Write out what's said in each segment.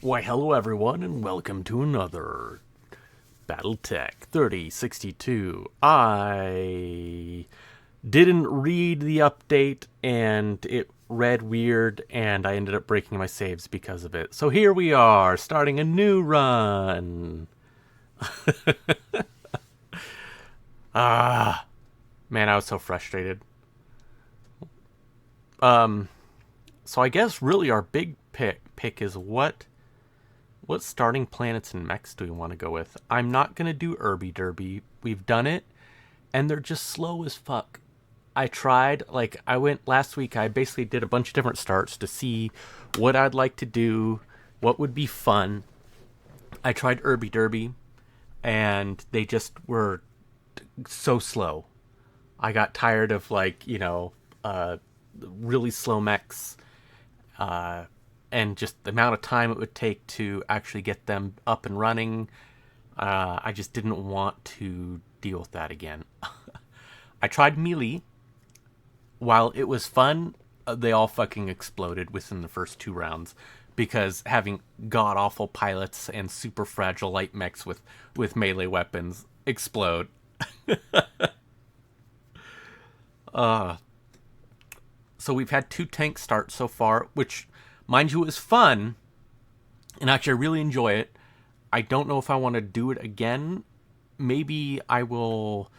Why, hello everyone, and welcome to another BattleTech 3062. I didn't read the update, and it read weird, and I ended up breaking my saves because of it. So here we are, starting a new run. Man, I was so frustrated. So I guess really our big pick is what starting planets and mechs do we want to go with? I'm not going to do Irby Derby. We've done it, and they're just slow as fuck. I tried, I went last week, I basically did a bunch of different starts to see what I'd like to do, what would be fun. I tried Irby Derby, and they just were so slow. I got tired of, really slow mechs, and just the amount of time it would take to actually get them up and running. I just didn't want to deal with that again. I tried melee. While it was fun, they all fucking exploded within the first 2 rounds because having god awful pilots and super fragile light mechs with melee weapons explode. So we've had 2 tank starts so far, which, mind you, is fun, and actually I really enjoy it. I don't know if I want to do it again. Maybe I will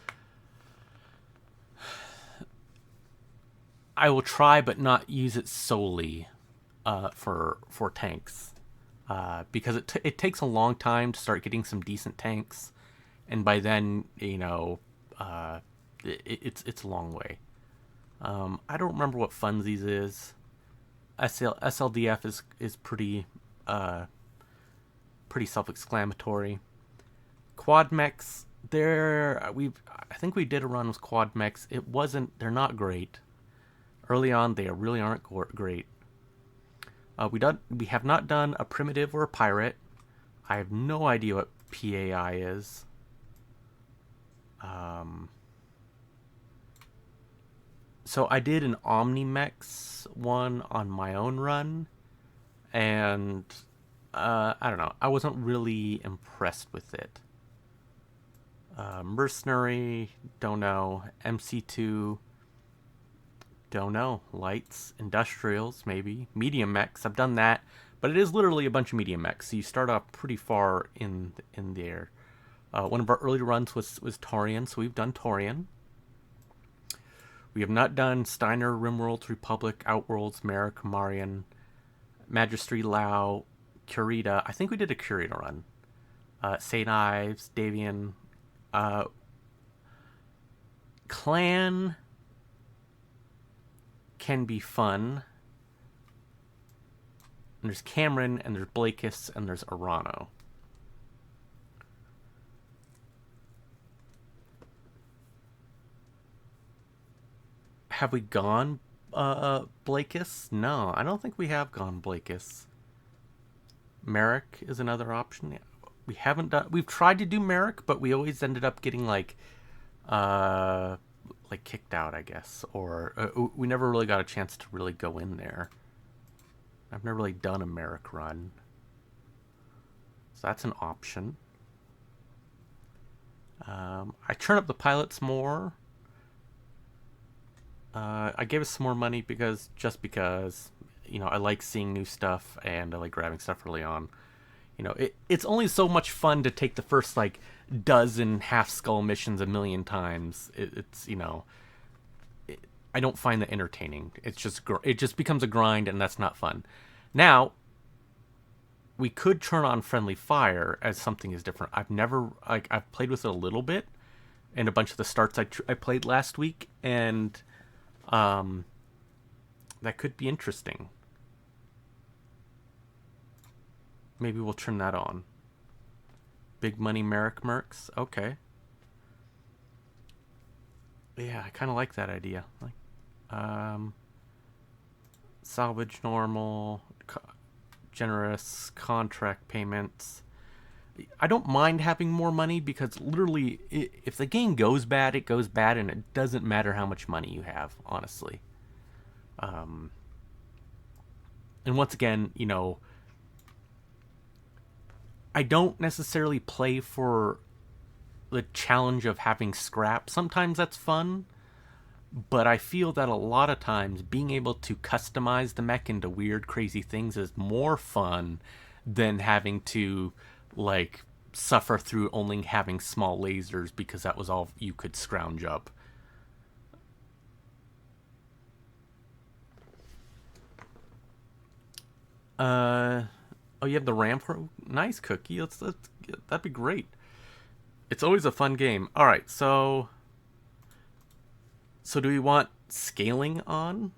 try, but not use it solely for tanks, because it takes a long time to start getting some decent tanks, and by then it's a long way. I don't remember what funsies is. SLDF is pretty self-explanatory. Quad mechs, I think we did a run with quad mechs. They're not great. Early on, they really aren't great. We have not done a primitive or a pirate. I have no idea what PAI is. So I did an Omnimex one on my own run, and I don't know. I wasn't really impressed with it. Mercenary, don't know. MC2, don't know. Lights, industrials, maybe. Medium mechs, I've done that, but it is literally a bunch of medium mechs, so you start off pretty far in the air. One of our early runs was Taurian, so we've done Taurian. We have not done Steiner, Rimworlds, Republic, Outworlds, Merrick, Marian, Magistry, Lao, Curita. I think we did a Curita run. St. Ives, Davian. Clan can be fun. And there's Cameron, and there's Blakis, and there's Arano. Have we gone Blakis? No, I don't think we have gone Blakis. Merrick is another option. We haven't done. We've tried to do Merrick, but we always ended up getting kicked out, I guess, or we never really got a chance to really go in there. I've never really done a Merrick run, so that's an option. I turn up the pilots more. I gave us some more money because I like seeing new stuff, and I like grabbing stuff early on. It's only so much fun to take the first dozen half skull missions a million times. I don't find that entertaining. It just becomes a grind, and that's not fun. Now, we could turn on friendly fire as something is different. I've played with it a little bit in a bunch of the starts I played last week, and that could be interesting. Maybe we'll turn that on. Big money Merrick Mercs. Okay. Yeah, I kind of like that idea. Salvage normal, generous contract payments. I don't mind having more money because literally, if the game goes bad, it goes bad, and it doesn't matter how much money you have, honestly. And once again, I don't necessarily play for the challenge of having scrap. Sometimes that's fun, but I feel that a lot of times being able to customize the mech into weird, crazy things is more fun than having to, like, suffer through only having small lasers because that was all you could scrounge up. Oh, you have the RAM for nice cookie. That'd be great. It's always a fun game. All right, so do we want scaling on?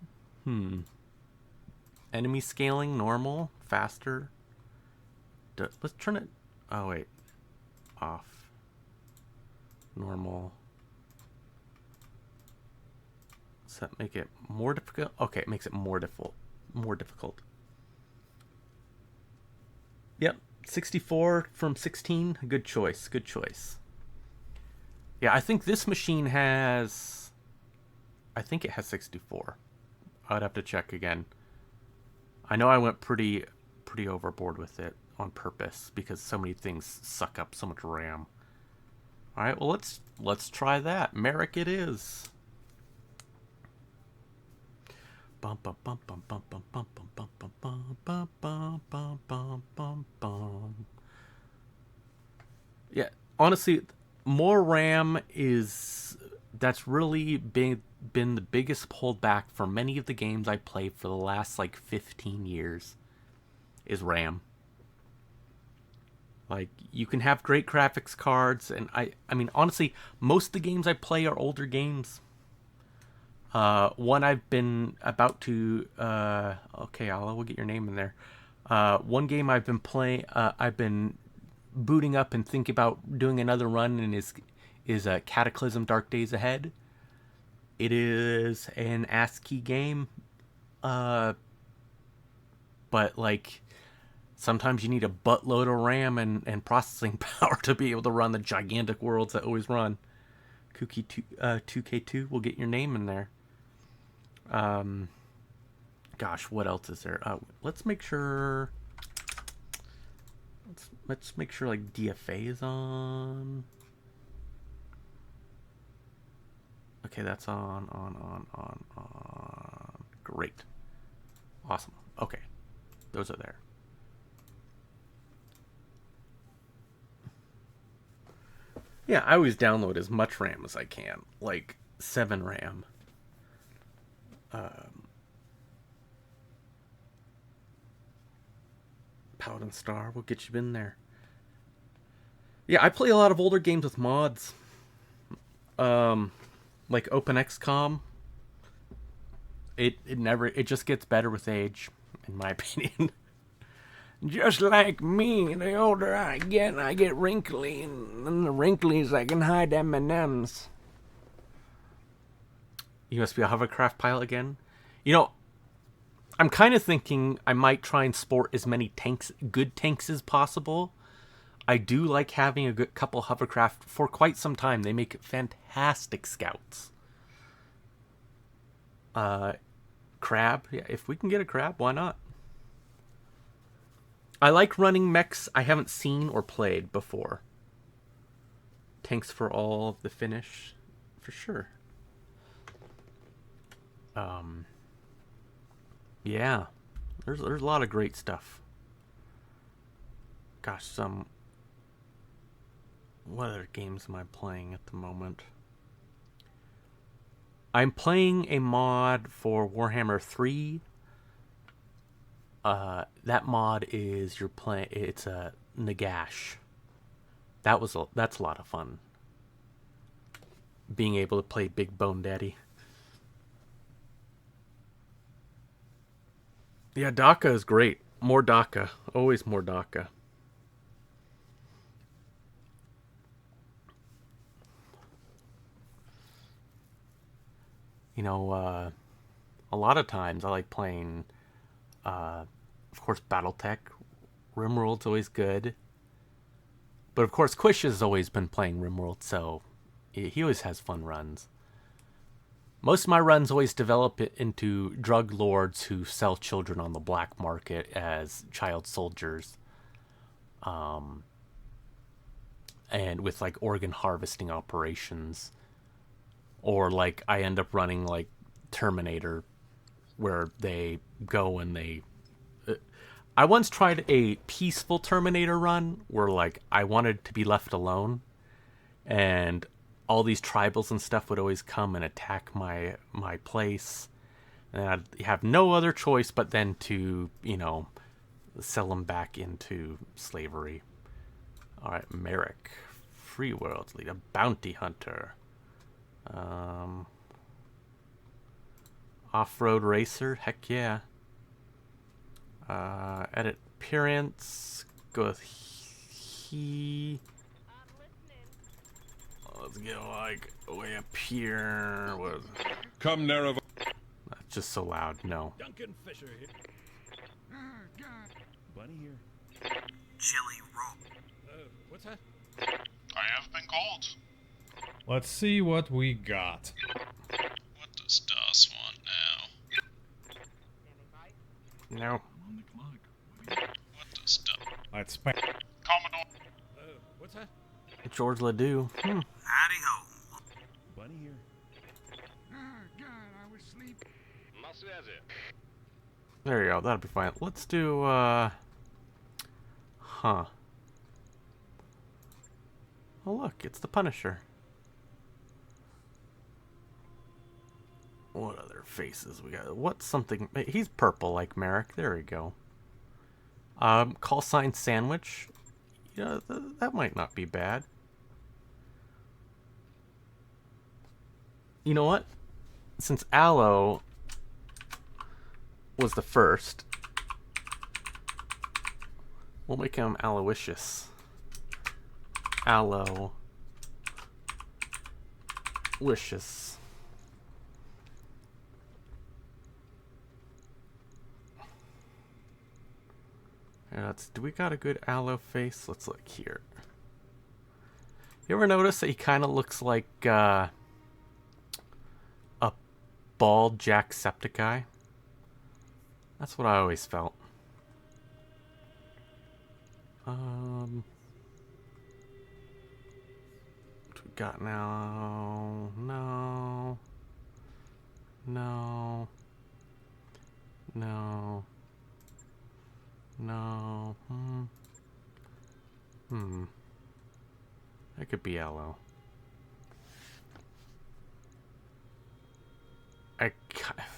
Enemy scaling, normal, faster. Let's turn it. Oh wait, off. Normal. Does that make it more difficult? Okay, it makes it more difficult. More difficult. Yep, 64 from 16. Good choice. Good choice. Yeah, I think this machine has. I think it has 64. I'd have to check again. I know I went pretty overboard with it on purpose because so many things suck up so much RAM. All right, well let's try that. Merrick it is. Bum bum bum bum bum bum bum bum bum bum bum bum bum bum bum bum. Yeah, honestly, more RAM is that's really been the biggest holdback for many of the games I played for the last like 15 years is RAM. Like you can have great graphics cards and I mean honestly, most of the games I play are older games. One I've been about to okay, we'll get your name in there. One game I've been playing I've been booting up and thinking about doing another run and is Cataclysm Dark Days Ahead. It is an ASCII game, but like sometimes you need a buttload of RAM and processing power to be able to run the gigantic worlds that always run. Kooky 2K2 will get your name in there. Gosh, what else is there? Let's make sure. Let's make sure like DFA is on. Okay, that's on. Great. Awesome. Okay. Those are there. Yeah, I always download as much RAM as I can. Like 7 RAM. Paladin Star will get you in there. Yeah, I play a lot of older games with mods. Like OpenXCom. It just gets better with age, in my opinion. Just like me, the older I get wrinkly, and the wrinklies I can hide M&Ms. You must be a hovercraft pilot again. You know, I'm kind of thinking I might try and sport as many good tanks as possible. I do like having a good couple hovercraft for quite some time. They make fantastic scouts. Crab. Yeah, if we can get a crab, why not? I like running mechs I haven't seen or played before. Tanks for all of the finish, for sure. Yeah, there's a lot of great stuff. Gosh, what other games am I playing at the moment? I'm playing a mod for Warhammer 3. That mod is it's a Nagash. That's a lot of fun. Being able to play Big Bone Daddy. Yeah, DACA is great. More DACA. Always more DACA. You know, a lot of times I like playing, of course, BattleTech. RimWorld's always good. But of course, Quish has always been playing RimWorld, so he always has fun runs. Most of my runs always develop into drug lords who sell children on the black market as child soldiers. and with like organ harvesting operations, or like I end up running like Terminator, where they go and they. I once tried a peaceful Terminator run where like I wanted to be left alone, and all these tribals and stuff would always come and attack my place, and I'd have no other choice but then to sell them back into slavery. All right, Merrick, free world leader, bounty hunter, off-road racer. Heck yeah. Edit appearance. Go with he. Let's get like way up here. What? Come, narrow. That's just so loud. No. Duncan Fisher here. Bunny here. Chili roll. What's that? I have been called. Let's see what we got. What does DOS want now? No. On the clock. What does DOS... Let's spam. Commodore... What's that? George Ledoux. Howdy ho. Bunny here. God, I was sleeping. There you go. That'll be fine. Let's do, Huh. Oh, look. It's the Punisher. What other faces we got? What's something... He's purple like Merrick. There we go. Call sign sandwich. Yeah, that might not be bad. You know what? Since Aloe was the first, we'll make him Aloysius. Aloysius. Yeah, do we got a good Aloe face? Let's look here. You ever notice that he kind of looks like a bald Jacksepticeye? That's what I always felt. What we got now? No. No. No. No. That could be Aloe.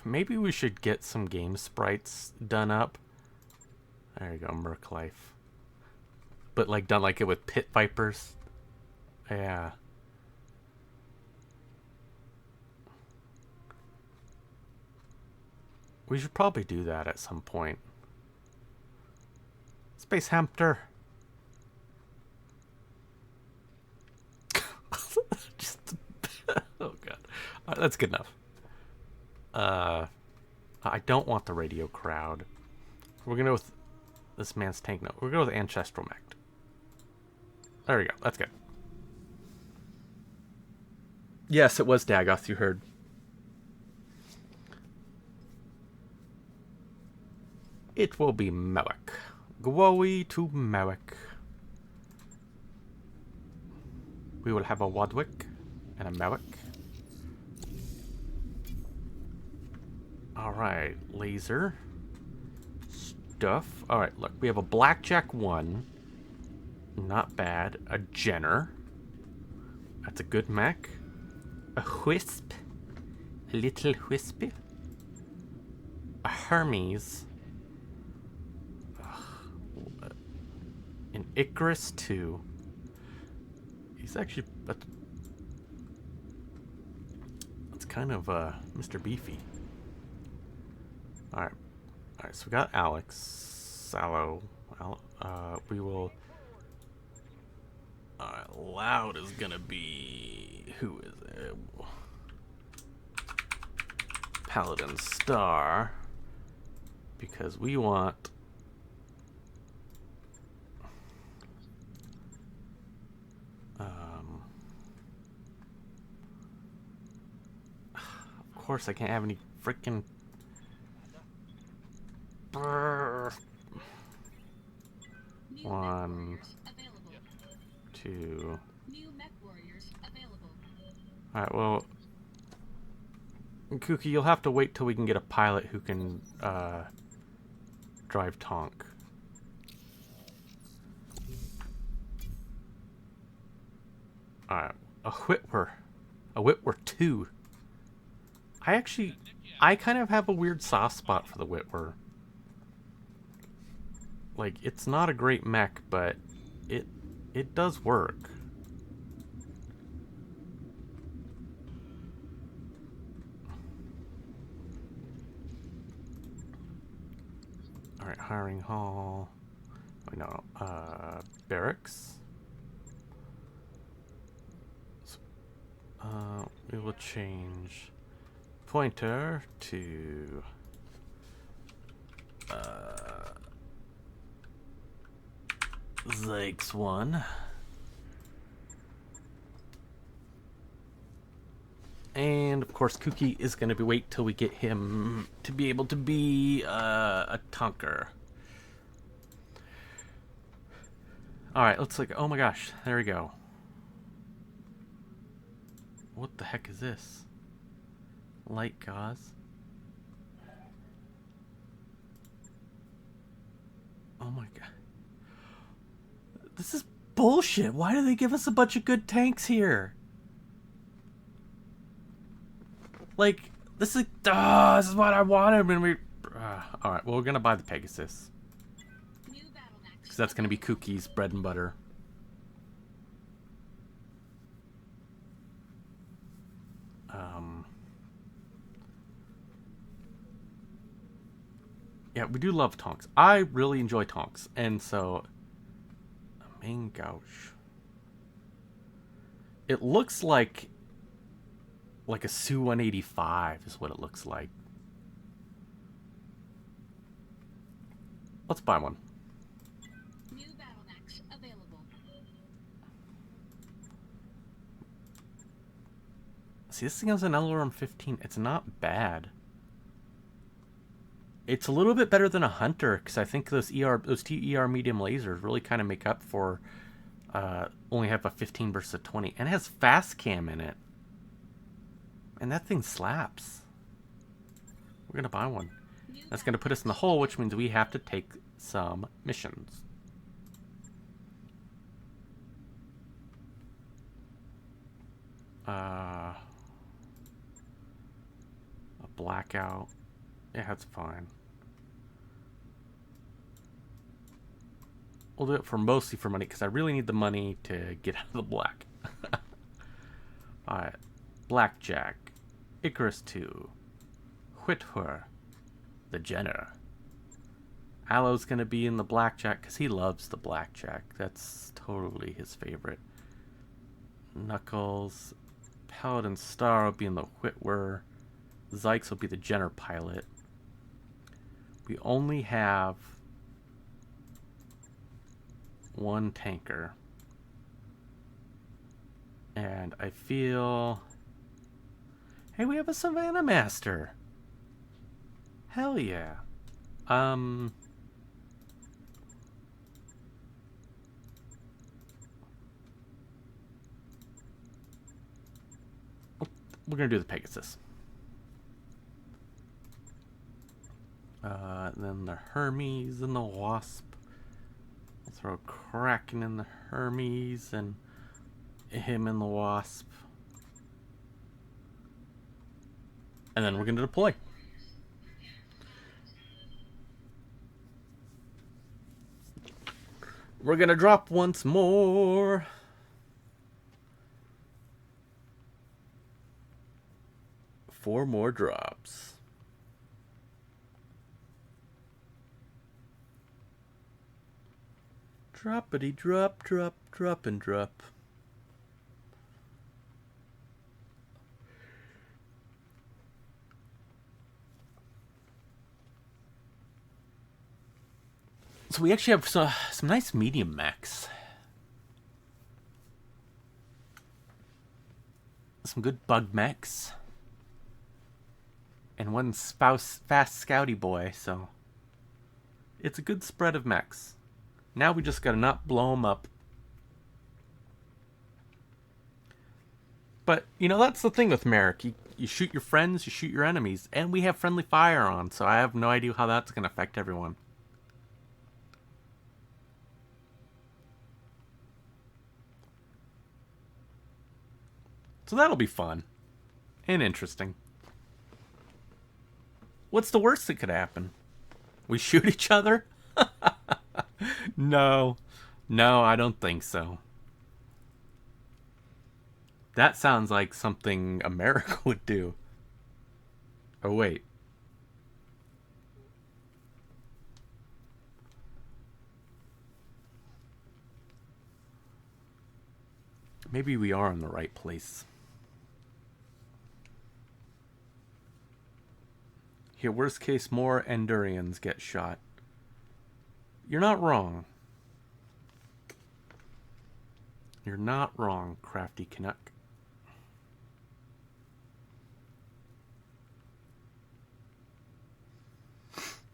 Maybe we should get some game sprites done up. There you go, Merc Life. But like done like it with pit vipers. Yeah. We should probably do that at some point. Space Hamster. Just, oh god. That's good enough. I don't want the radio crowd. We're gonna go with this man's tank. No, we're gonna go with Ancestral Mech. There we go. That's good. Yes, it was Dagoth, you heard. It will be Mewek. Glowy to Mewek. We will have a Wadwick and a Mewek. Alright, laser. Stuff. Alright, look, we have a Blackjack 1. Not bad. A Jenner. That's a good mech. A Wisp. A little Wispy. A Hermes. An Icarus 2. He's actually... That's kind of Mr. Beefy. Alright. Alright, so we got Alex. Sallow. We will... Alright, Loud is gonna be... Who is it? Paladin Star. Because we want... Of course, I can't have any freaking... One, 2. New mech warriors available. Alright, well, Kuki, you'll have to wait till we can get a pilot who can drive Tonk. Alright, a Whitwer. A Whitwer 2. I kind of have a weird soft spot for the Whitwer. Like, it's not a great mech, but it does work. Alright, hiring hall. Oh, no, barracks. So, we will change pointer to Zykes 1. And of course Kuki is going to wait till we get him to be able to be a Tonker. Alright, let's like, oh my gosh, there we go. What the heck is this? Light gauze. Oh my god. This is bullshit. Why do they give us a bunch of good tanks here? Like, this is what I wanted when we... Alright, well, we're gonna buy the Pegasus. Because that's gonna be Kuki's bread and butter. Yeah, we do love Tonks. I really enjoy Tonks. And so... A main gouge. It looks like a Su-185 is what it looks like. Let's buy one. New battle max available. See, this thing has an LRM 15. It's not bad. It's a little bit better than a Hunter, because I think those two ER medium lasers really kind of make up for only have a 15 versus a 20. And it has fast cam in it. And that thing slaps. We're going to buy one. That's going to put us in the hole, which means we have to take some missions. A blackout. Yeah, that's fine. We'll do it for mostly for money, because I really need the money to get out of the black. Alright. Blackjack. Icarus 2. Whitwer. The Jenner. Alo's gonna be in the blackjack, because he loves the blackjack. That's totally his favorite. Knuckles. Paladin Star will be in the Whitwer. Zykes will be the Jenner pilot. We only have one tanker. And I feel... Hey, we have a Savannah Master! Hell yeah. We're gonna do the Pegasus. And then the Hermes and the Wasp. We'll throw Kraken in the Hermes and him in the Wasp. And then we're going to deploy. We're going to drop once more. Four more drops. Droppity drop, drop, drop and drop. So we actually have some nice medium mechs. Some good bug mechs. And one fast scouty boy, so... It's a good spread of mechs. Now we just gotta not blow them up. But, you know, that's the thing with Merrick. You shoot your friends, you shoot your enemies, and we have friendly fire on, so I have no idea how that's going to affect everyone. So that'll be fun. And interesting. What's the worst that could happen? We shoot each other? No. No, I don't think so. That sounds like something America would do. Oh, wait. Maybe we are in the right place. Here, worst case, more Endurians get shot. You're not wrong. You're not wrong, Crafty Canuck.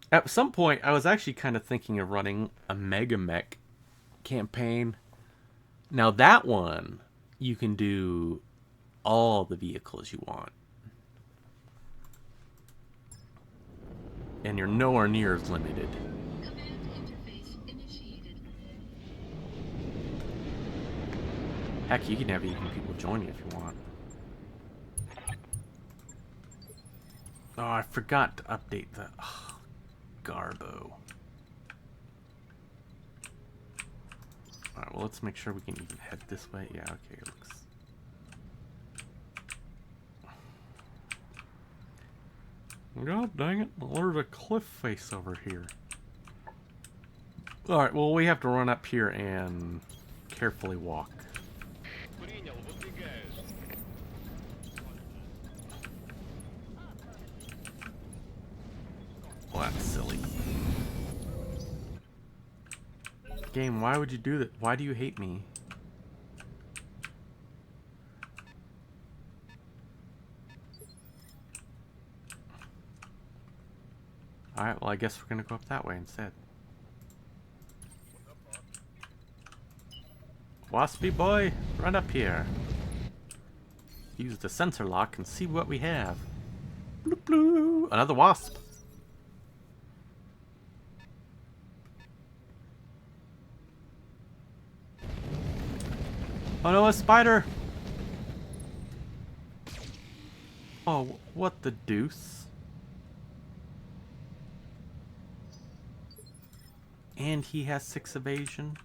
At some point, I was actually kind of thinking of running a Mega Mech campaign. Now that one, you can do all the vehicles you want. And you're nowhere near as limited. Command interface initiated. Heck, you can have even people join you if you want. Oh, I forgot to update the Garbo. Alright, well, let's make sure we can even head this way. Yeah, okay, it looks... God dang it, there's a cliff face over here. Alright, well, we have to run up here and carefully walk. Well, that's silly. Game, why would you do that? Why do you hate me? Alright, well, I guess we're gonna go up that way instead. Waspy boy, run up here. Use the sensor lock and see what we have. Bloop, bloop. Another wasp. Oh no, a spider! Oh, what the deuce? And he has 6 evasion.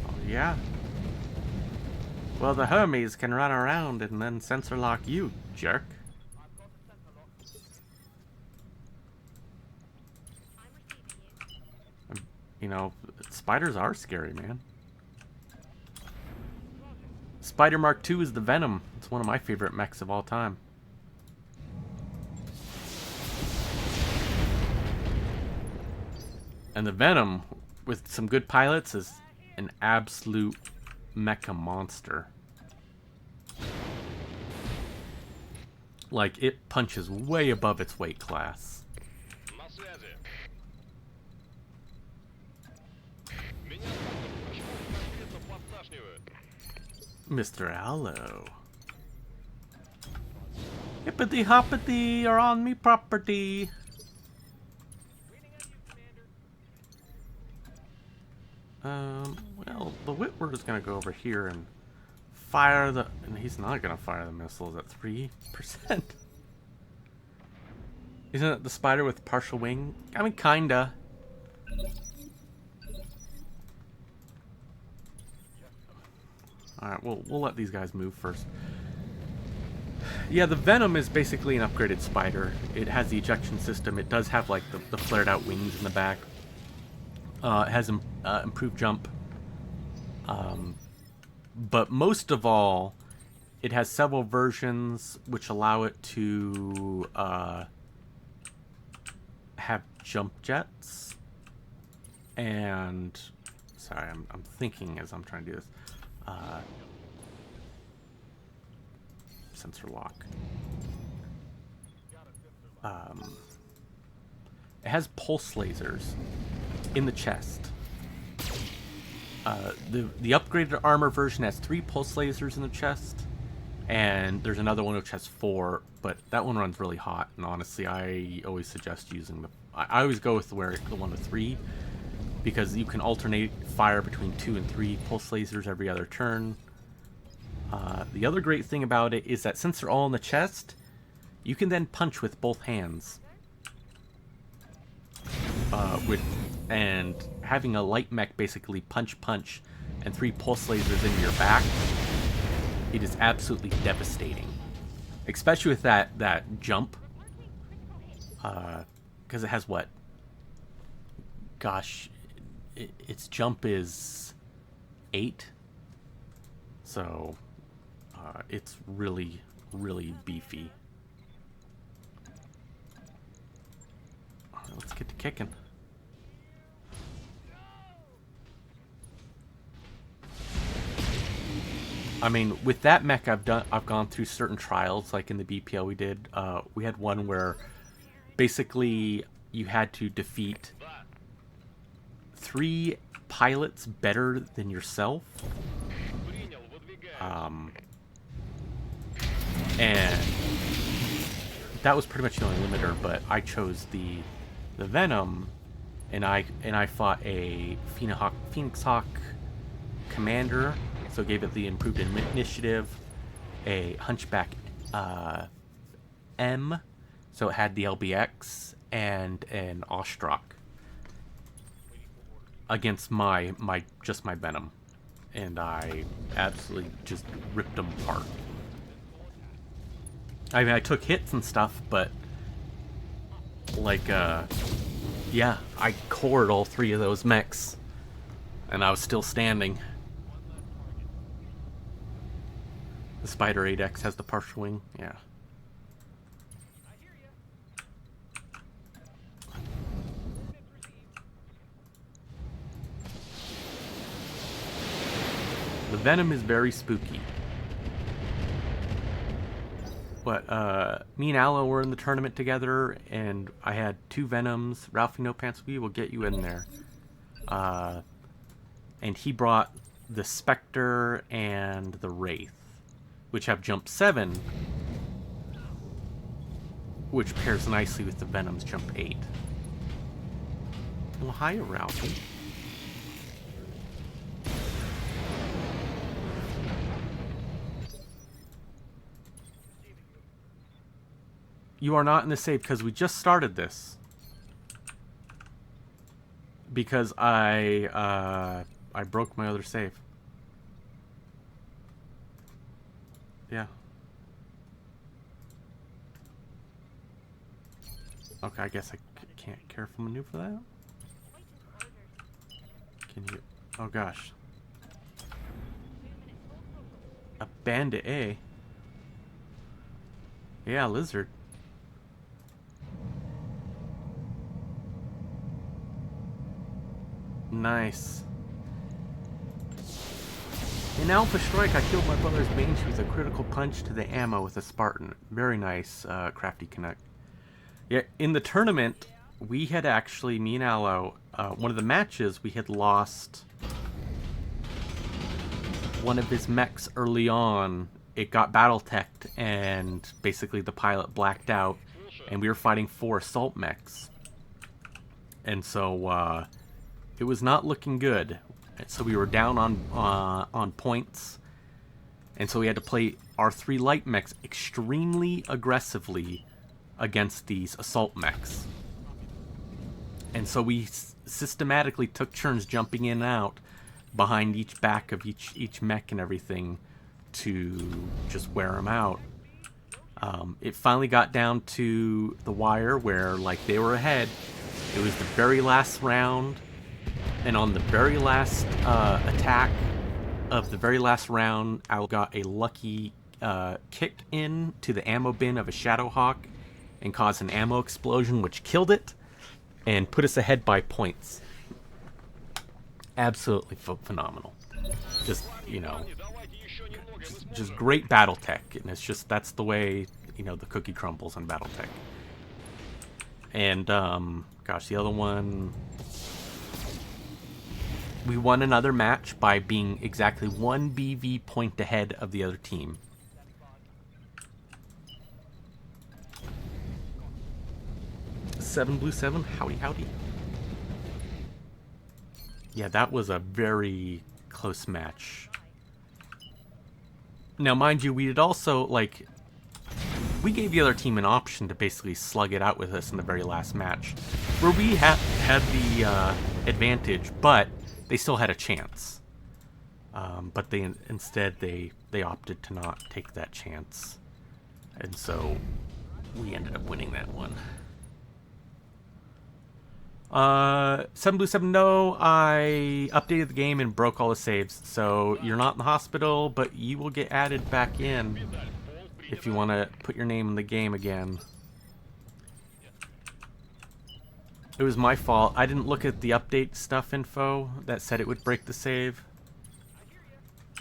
Oh yeah. Well, the Hermes can run around and then sensor lock you, jerk. You know, spiders are scary, man. Spider Mark II is the Venom. It's one of my favorite mechs of all time. And the Venom, with some good pilots, is an absolute mecha monster. Like, it punches way above its weight class. Mr. Aloe. Hippity hoppity, you're on me property. Well, the Whitworth is gonna go over here and fire the... And he's not gonna fire the missiles at 3%. Isn't it the spider with partial wing? I mean, kinda. Alright, we'll let these guys move first. Yeah, the Venom is basically an upgraded spider. It has the ejection system. It does have, like, the flared out wings in the back. It has improved jump. But most of all, it has several versions which allow it to have jump jets. And... Sorry, I'm thinking as I'm trying to do this. Sensor lock. It has pulse lasers in the chest. The upgraded armor version has 3 pulse lasers in the chest, and there's another one which has 4, but that one runs really hot. And honestly, I always suggest using I always go with the one with 3, because you can alternate fire between 2 and 3 pulse lasers every other turn. The other great thing about it is that since they're all in the chest, you can then punch with both hands. And having a light mech basically punch and 3 pulse lasers into your back, it is absolutely devastating. Especially with that jump. Because it has what? Gosh, its jump is 8. So it's really, really beefy. Alright, let's get to kicking. I mean, with that mech, I've gone through certain trials, like in the BPL we did. We had one where basically you had to defeat 3 pilots better than yourself. And that was pretty much the only limiter, but I chose the Venom, and I fought a Phoenix Hawk commander, so gave it the improved initiative, a Hunchback M, so it had the LBX, and an Ostrak against my Venom, and I absolutely just ripped them apart. I mean, I took hits and stuff, but like yeah, I cored all 3 of those mechs, and I was still standing. The Spider 8X has the partial wing, yeah. The Venom is very spooky. But me and Aloe were in the tournament together, and I had 2 Venoms. Ralphie No Pants, we will get you in there. And he brought the Spectre and the Wraith, which have jump 7, which pairs nicely with the Venom's jump 8. Well, hiya, Ralphie. You are not in the save because we just started this. Because I broke my other save. Yeah. Okay, I guess I can't careful maneuver that. Can you? Oh gosh. A bandit A. Yeah, lizard. Nice. In Alpha Strike, I killed my brother's Banshee with a critical punch to the ammo with a Spartan. Very nice, Crafty Connect. Yeah, in the tournament, we had actually, me and Aloe, one of the matches, we had lost one of his mechs early on. It got battle-teched, and basically the pilot blacked out, and we were fighting 4 assault mechs. And so, it was not looking good. So we were down on points, and so we had to play our 3 light mechs extremely aggressively against these assault mechs. And so we systematically took turns jumping in and out behind each back of each mech and everything to just wear them out. It finally got down to the wire where, like, they were ahead. It was the very last round. And on the very last attack of the very last round, I got a lucky kick in to the ammo bin of a Shadowhawk and caused an ammo explosion, which killed it and put us ahead by points. Absolutely phenomenal. Just, you know, just great battle tech, and it's just, that's the way, you know, the cookie crumbles on battle tech. And gosh, the other one. we won another match by being exactly 1 BV point ahead of the other team. Seven Blue 7, howdy howdy. Yeah, that was a very close match. Now, mind you, we had also, like, we gave the other team an option to basically slug it out with us in the very last match, where we had the advantage, but they still had a chance. But instead they opted to not take that chance, and so we ended up winning that one. 7 Blue 7, no, I updated the game and broke all the saves, so you're not in the hospital, but you will get added back in if you want to put your name in the game again. It was my fault. I didn't look at the update stuff info that said it would break the save.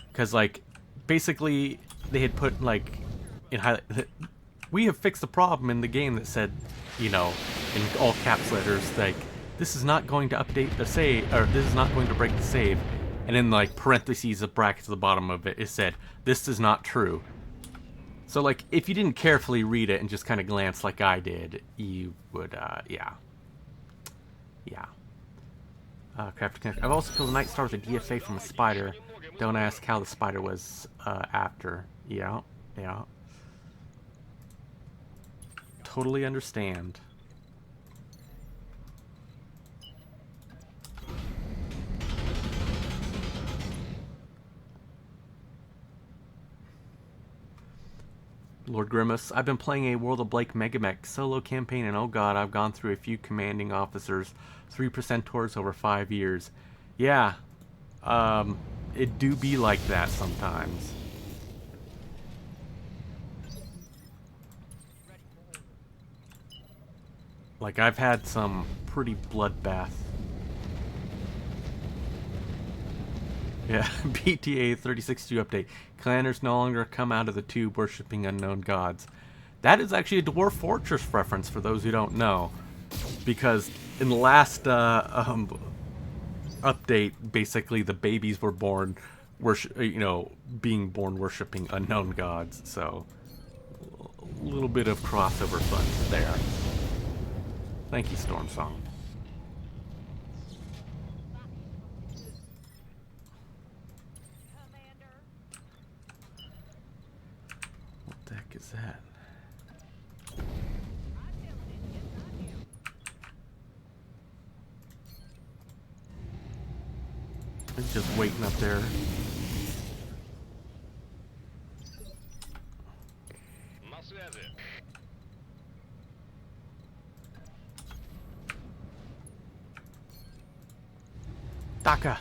Because, like, basically, they had put, like, in highlight, we have fixed the problem in the game that said, you know, in all caps letters, like, this is not going to update the save, or this is not going to break the save. And in, like, parentheses of brackets at the bottom of it, it said, this is not true. So, like, if you didn't carefully read it and just kind of glance like I did, you would, yeah. Yeah. Craft Connect. I've also killed a Night Star with a DFA from a spider. Don't ask how the spider was, after. Yeah, yeah. Totally understand. Lord Grimace, I've been playing a World of Blake Megamech solo campaign, and oh god, I've gone through a few commanding officers, 3% tours over 5 years. Yeah, it do be like that sometimes. Like, I've had some pretty bloodbath. Yeah, BTA 36.2 update. Clanners no longer come out of the tube worshipping unknown gods. That is actually a Dwarf Fortress reference for those who don't know. Because in the last update, basically the babies were born, being born worshipping unknown gods. So, a little bit of crossover fun there. Thank you, Storm Song. What the heck is that? He's just waiting up there. Taka.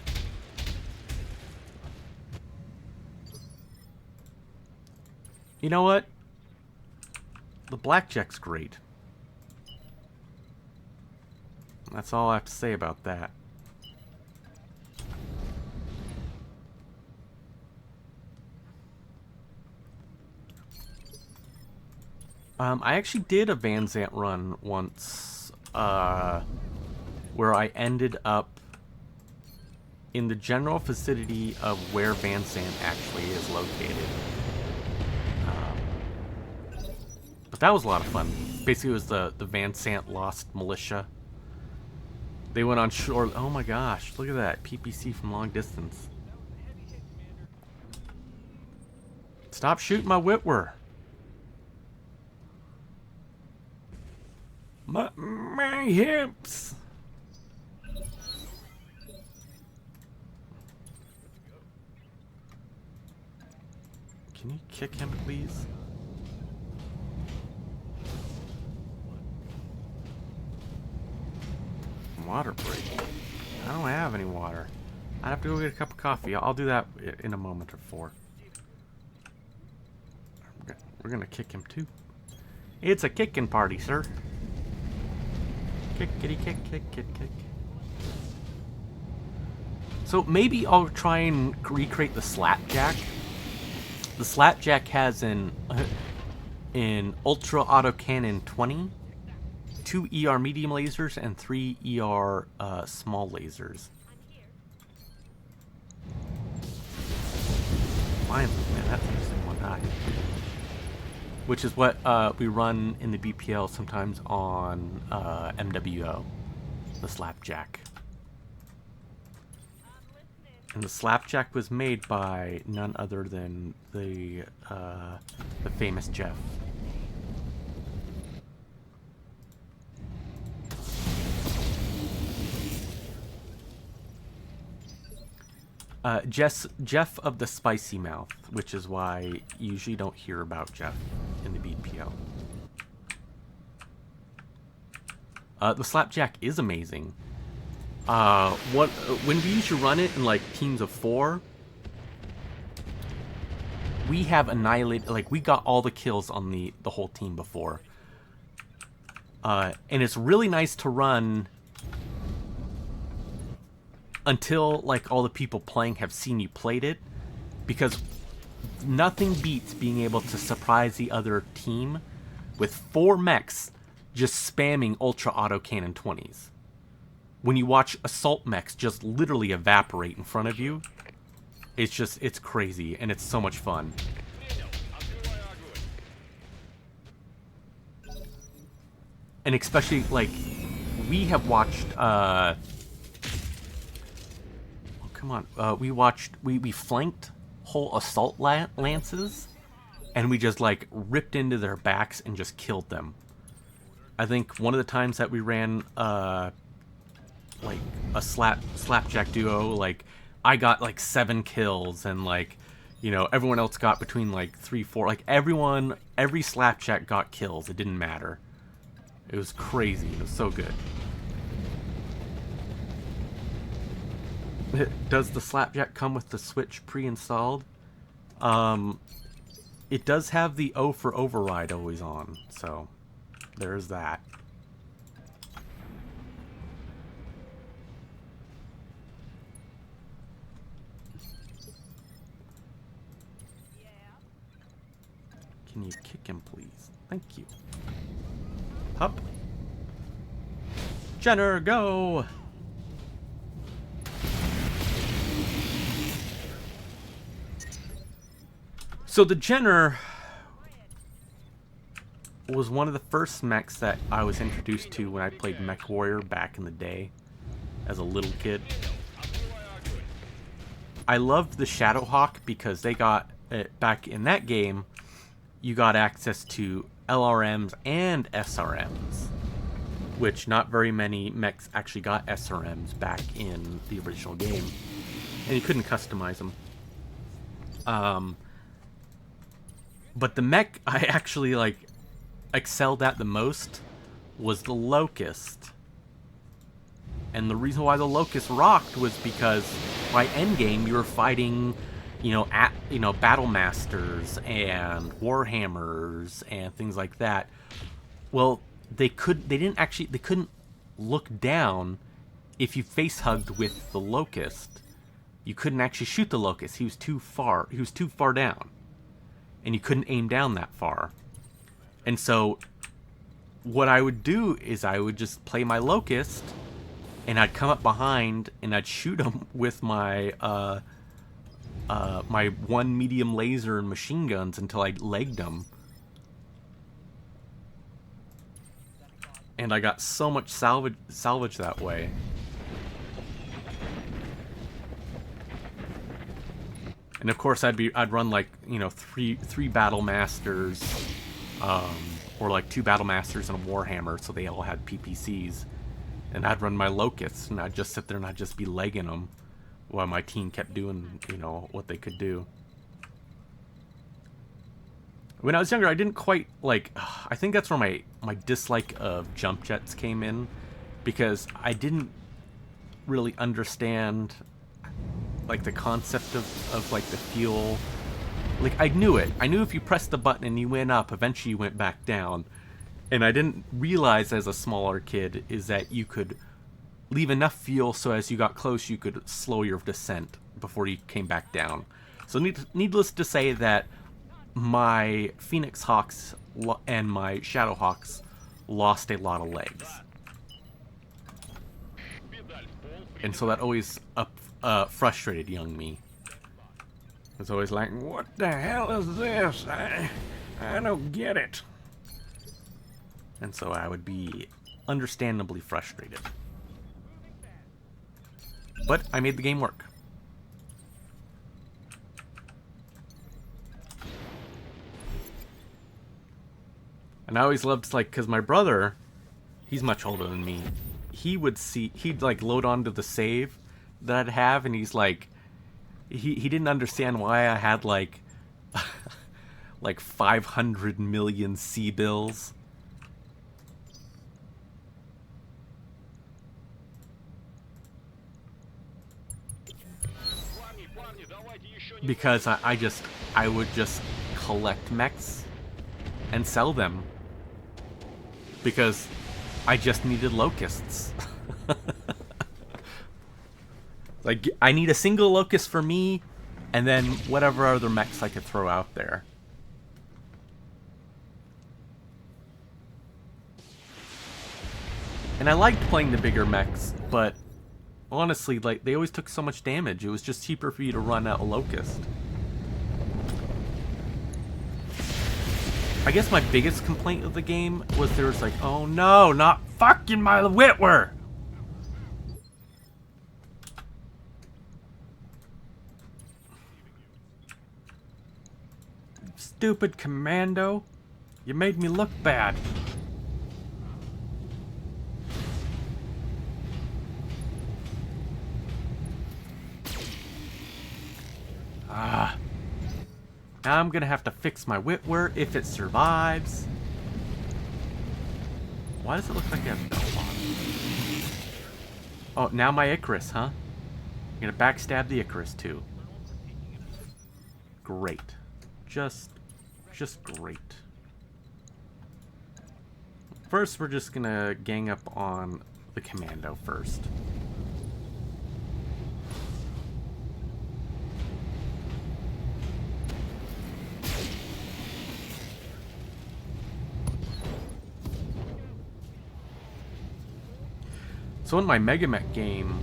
You know what? The blackjack's great. That's all I have to say about that. I actually did a Van Zant run once, where I ended up in the general vicinity of where Van Zant actually is located. But that was a lot of fun. Basically, it was the Van Sant Lost Militia. They went on shore. Oh my gosh, look at that. PPC from long distance. Stop shooting my Whitwer. My hips. Can you kick him, please? Water break. I don't have any water. I'd have to go get a cup of coffee. I'll do that in a moment or four. We're gonna kick him too. It's a kicking party, sir. Kick, kitty, kick, kick, kick, kick. So maybe I'll try and recreate the Slapjack. The Slapjack has an Ultra Autocannon 20, 2 ER medium lasers, and 3 ER small lasers. finally, man, that's an interesting one die. Which is what we run in the BPL sometimes on MWO, the Slapjack. And the Slapjack was made by none other than the famous Jeff. Jeff of the Spicy Mouth, which is why you usually don't hear about Jeff in the BPL. The Slapjack is amazing. When we usually run it in like teams of 4, we have annihilated, like we got all the kills on the whole team before. And it's really nice to run until like all the people playing have seen you played it, because nothing beats being able to surprise the other team with 4 mechs just spamming ultra autocannon 20s. When you watch assault mechs just literally evaporate in front of you, it's crazy, and it's so much fun. And especially, like, we have watched, oh, come on, we flanked whole assault lances, and we just, like, ripped into their backs and just killed them. I think one of the times that we ran, like a slapjack duo, like I got like 7 kills, and like, you know, everyone else got between like 3, 4, like every slapjack got kills. It didn't matter. It was crazy. It was so good. Does the slapjack come with the switch pre-installed? It does have the O for override always on, so there's that. Can you kick him, please? Thank you. Up. Jenner, go! So the Jenner was one of the first mechs that I was introduced to when I played Mech Warrior back in the day as a little kid. I loved the Shadowhawk because they got, back in that game, you got access to LRMs and SRMs, which not very many mechs actually got SRMs back in the original game, and you couldn't customize them. But the mech I actually like excelled at the most was the Locust. And the reason why the Locust rocked was because by endgame you were fighting, Battle Masters and Warhammers and things like that. Well, they couldn't look down if you face hugged with the Locust. You couldn't actually shoot the Locust. He was too far down. And you couldn't aim down that far. And so what I would do is I would just play my Locust, and I'd come up behind and I'd shoot him with my my 1 medium laser and machine guns until I legged him. And I got so much salvage that way. And of course I'd run like, three Battle Masters, or like 2 Battle Masters and a Warhammer, so they all had PPCs. And I'd run my Locusts, and I'd just sit there and I'd just be legging them while my team kept doing, what they could do. When I was younger, I didn't quite, I think that's where my dislike of jump jets came in, because I didn't really understand, the concept of the fuel. I knew it. I knew if you pressed the button and you went up, eventually you went back down. And I didn't realize as a smaller kid is that you could leave enough fuel so as you got close you could slow your descent before you came back down. So needless to say that my Phoenix Hawks and my Shadow Hawks lost a lot of legs. And so that always frustrated young me. It's always like, what the hell is this? I don't get it. And so I would be understandably frustrated. But I made the game work. And I always loved, like, because my brother, he's much older than me. He'd like load onto the save that I'd have, and he's like, he didn't understand why I had like, like 500 million C-bills. Because I would just collect mechs and sell them. Because I just needed locusts. Like, I need a single locust for me, and then whatever other mechs I could throw out there. And I liked playing the bigger mechs, but honestly, like, they always took so much damage. It was just cheaper for you to run out a locust. I guess my biggest complaint of the game was there was like, oh no, not fucking my Whitwer! Stupid commando. You made me look bad. Ah. Now I'm gonna have to fix my Whitwer if it survives. Why does it look like I have no on? Oh, now my Icarus, huh? I'm gonna backstab the Icarus too. Great. Just great. First, we're just gonna gang up on the commando first. So in my Mega Mech game,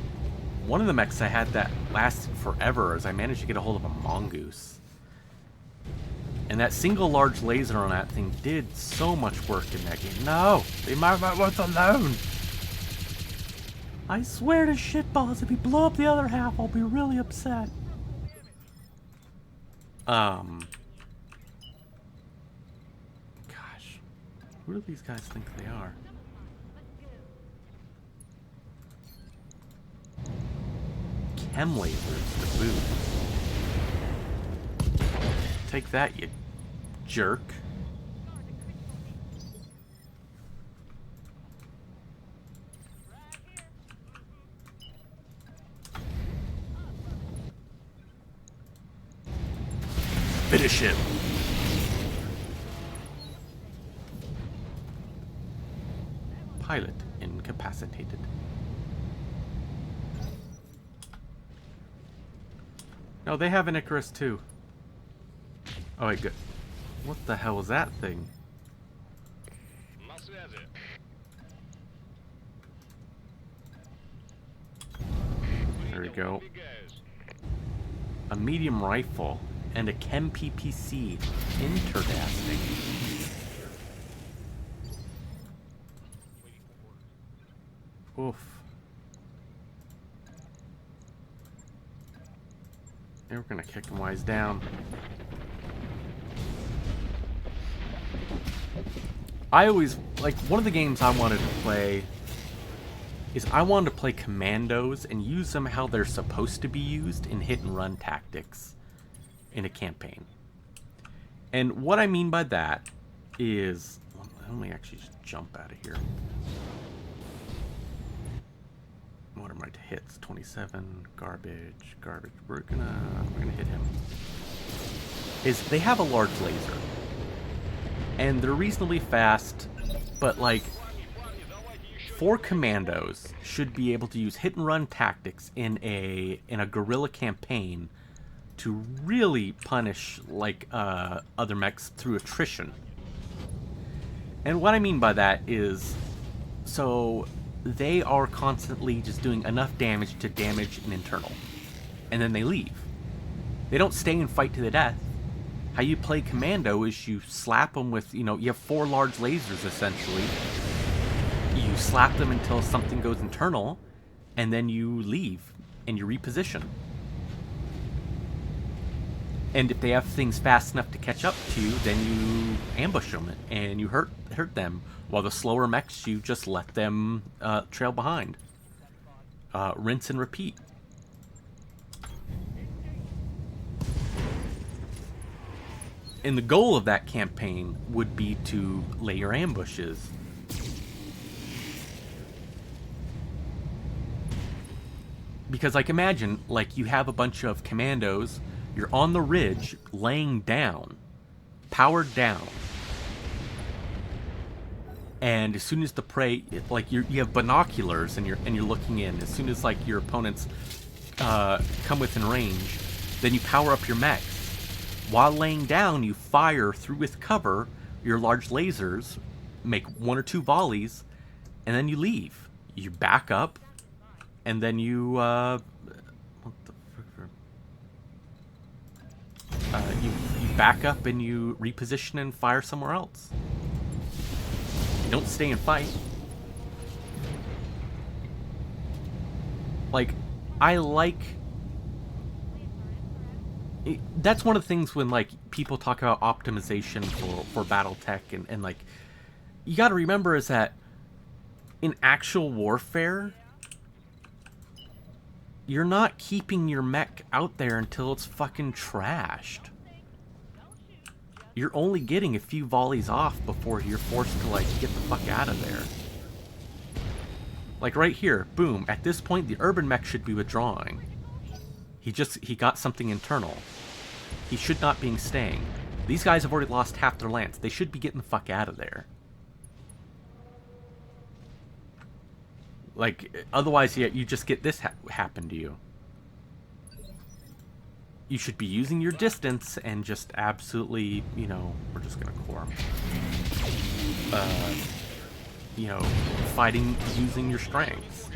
one of the mechs I had that lasted forever is I managed to get a hold of a mongoose. And that single large laser on that thing did so much work in that game. No! Leave my Whitworth alone! I swear to shitballs, if you blow up the other half, I'll be really upset. Gosh. Who do these guys think they are? Chem lasers to boot. Take that, you jerk. Finish him. Pilot incapacitated. No, they have an Icarus too. Oh wait, good. What the hell was that thing? There we go. A medium rifle and a Chem PPC. Interesting. Oof. They were gonna kick him while he's down. I always, like, one of the games I wanted to play is I wanted to play commandos and use them how they're supposed to be used in hit and run tactics in a campaign. And what I mean by that is, let me actually just jump out of here. What are my hits? 27, garbage. We're gonna hit him. Is they have a large laser. And they're reasonably fast, but like 4 commandos should be able to use hit and run tactics in a guerrilla campaign to really punish like other mechs through attrition. And what I mean by that is, so they are constantly just doing enough damage to damage an internal, and then they leave. They don't stay and fight to the death. How you play commando is you slap them with, you have 4 large lasers essentially. You slap them until something goes internal, and then you leave and you reposition. And if they have things fast enough to catch up to you, then you ambush them and you hurt them. While the slower mechs, you just let them trail behind. Rinse and repeat. And the goal of that campaign would be to lay your ambushes. Because, like, imagine, like, you have a bunch of commandos, you're on the ridge, laying down, powered down. And as soon as the prey, like, you have binoculars and you're looking in. As soon as, like, your opponents come within range, then you power up your mechs. While laying down, you fire through with cover your large lasers, make 1 or 2 volleys, and then you leave. You back up, and then you what the frick? You back up and you reposition and fire somewhere else. You don't stay and fight. Like, I like. That's one of the things when, like, people talk about optimization for BattleTech and like, you got to remember is that in actual warfare, you're not keeping your mech out there until it's fucking trashed. You're only getting a few volleys off before you're forced to, like, get the fuck out of there. Like right here, boom. At this point, the urban mech should be withdrawing. He got something internal. He should not be staying. These guys have already lost half their lance. They should be getting the fuck out of there. Like, otherwise, yeah, you just get this happen to you. You should be using your distance and just absolutely, we're just gonna core them. Fighting using your strengths.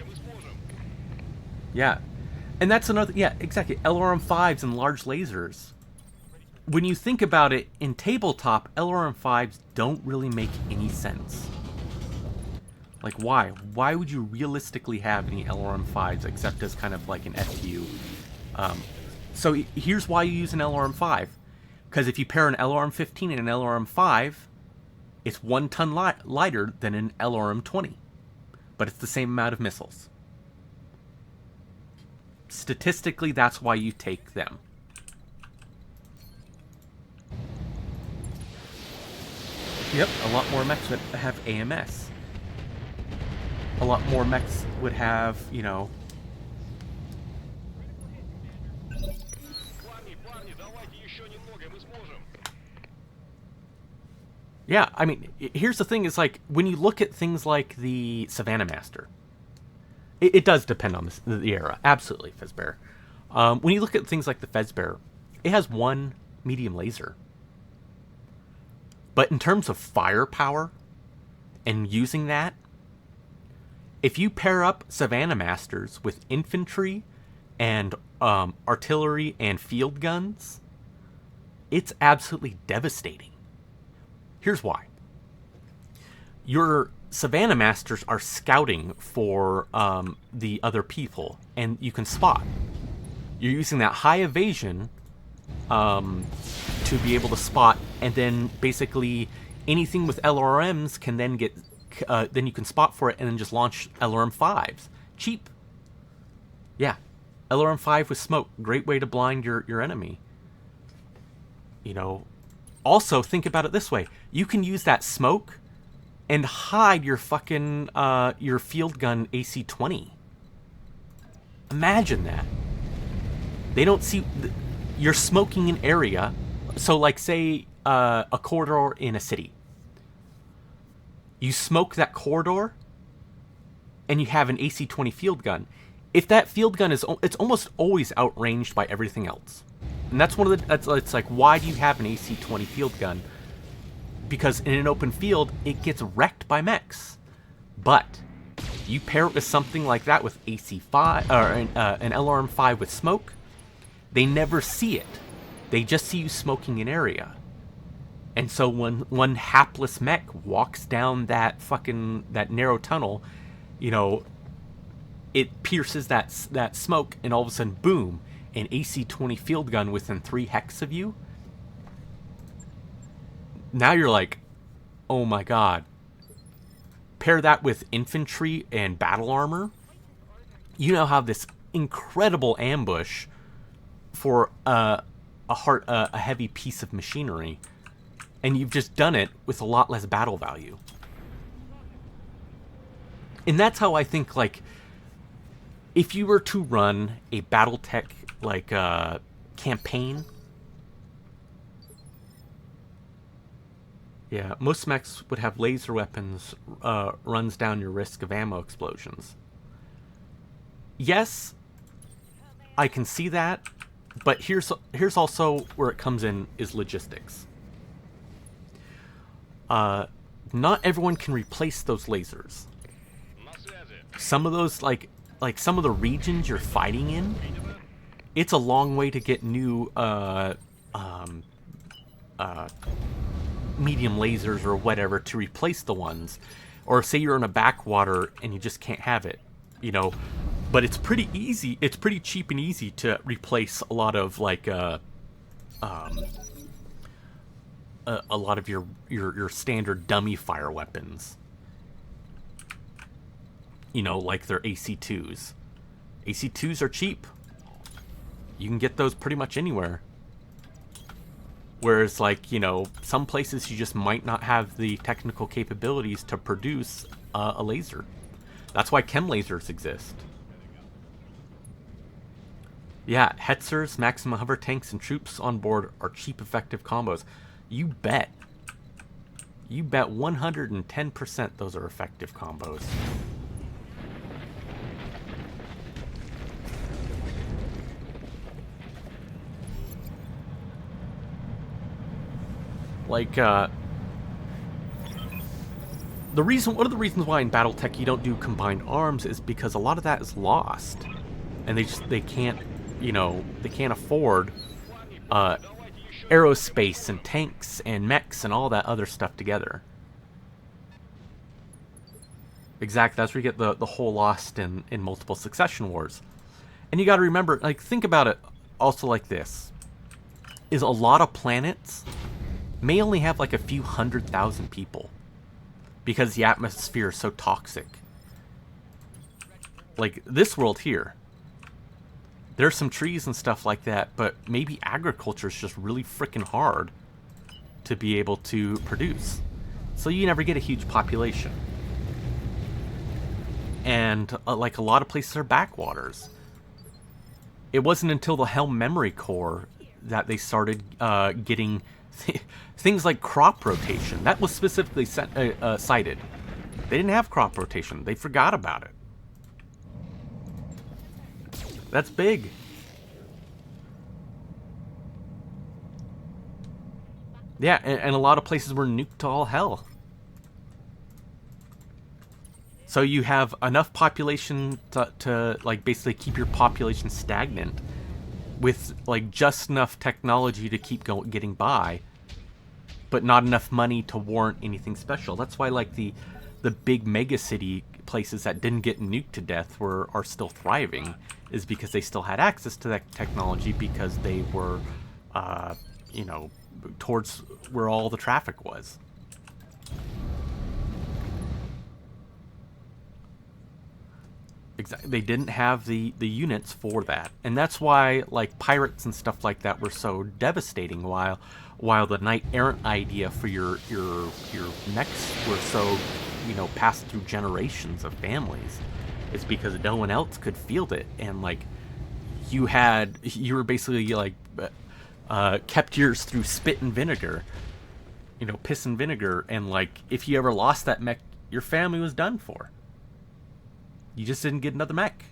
Yeah. And that's another, yeah, exactly. LRM-5s and large lasers. When you think about it, in tabletop, LRM-5s don't really make any sense. Like, why? Why would you realistically have any LRM-5s except as kind of like an FU? So here's why you use an LRM-5. Because if you pair an LRM-15 and an LRM-5, it's 1 ton lighter than an LRM-20. But it's the same amount of missiles. Statistically, that's why you take them. Yep, a lot more mechs would have AMS. A lot more mechs would have, Yeah, I mean, here's the thing, is like, when you look at things like the Savannah Master, it does depend on the era, absolutely, Fezbear. When you look at things like the Fezbear, it has 1 medium laser. But in terms of firepower and using that, if you pair up Savannah Masters with infantry and artillery and field guns, it's absolutely devastating. Here's why. Your Savannah Masters are scouting for the other people, and you can spot. You're using that high evasion to be able to spot, and then basically anything with LRMs can then get, then you can spot for it and then just launch LRM-5s. Cheap. Yeah. LRM-5 with smoke. Great way to blind your enemy. Also, think about it this way. You can use that smoke and hide your fucking, your field gun AC-20. Imagine that. They don't see... You're smoking an area. So, like, say, a corridor in a city. You smoke that corridor, and you have an AC-20 field gun. If that field gun is... It's almost always outranged by everything else. And that's one of the... It's like, why do you have an AC-20 field gun? Because in an open field, it gets wrecked by mechs. But you pair it with something like that with AC-5, or an LRM-5 with smoke, They never see it. They just see you smoking an area. And so when one hapless mech walks down that narrow tunnel, you know, it pierces that smoke, and all of a sudden, boom, an AC-20 field gun within 3 hex of you. Now you're like, oh my god. Pair that with infantry and battle armor. You now have this incredible ambush for a heavy piece of machinery. And you've just done it with a lot less battle value. And that's how I think, like, if you were to run a BattleTech, like, campaign... Yeah, most mechs would have laser weapons, runs down your risk of ammo explosions. Yes, I can see that, but here's also where it comes in, is logistics. Not everyone can replace those lasers. Some of those, like some of the regions you're fighting in, it's a long way to get new medium lasers or whatever to replace the ones. Or say you're in a backwater and you just can't have it, you know. But it's pretty easy, it's pretty cheap and easy to replace a lot of, like, a lot of your standard dummy fire weapons. You know, like their AC-2s. AC-2s are cheap. You can get those pretty much anywhere. Whereas, like, you know, some places you just might not have the technical capabilities to produce a laser. That's why chem lasers exist. Yeah, Hetzers, Maxima hover tanks, and troops on board are cheap, effective combos. You bet. You bet 110% those are effective combos. Like, one of the reasons why in BattleTech you don't do combined arms is because a lot of that is lost. And they can't, you know, they can't afford aerospace and tanks and mechs and all that other stuff together. Exactly, that's where you get the whole lost in multiple succession wars. And you gotta remember, like, think about it also like this. Is a lot of planets may only have like a few 100,000 people. Because the atmosphere is so toxic. Like, this world here. There's some trees and stuff like that, but maybe agriculture is just really freaking hard to be able to produce. So you never get a huge population. And like a lot of places are backwaters. It wasn't until the Helm Memory Core that they started getting things like crop rotation. That was specifically cited. They didn't have crop rotation. They forgot about it. That's big. Yeah, and a lot of places were nuked to all hell. So you have enough population to like basically keep your population stagnant with like just enough technology to keep getting by, but not enough money to warrant anything special. That's why like the big mega city places that didn't get nuked to death are still thriving, is because they still had access to that technology because they were, you know, towards where all the traffic was. Exactly. They didn't have the units for that, and that's why like pirates and stuff like that were so devastating. While the knight errant idea for your mechs were so, you know, passed through generations of families, is because no one else could field it, and like you were basically like kept yours through spit and vinegar, you know, piss and vinegar, and like if you ever lost that mech, your family was done for. You just didn't get another mech.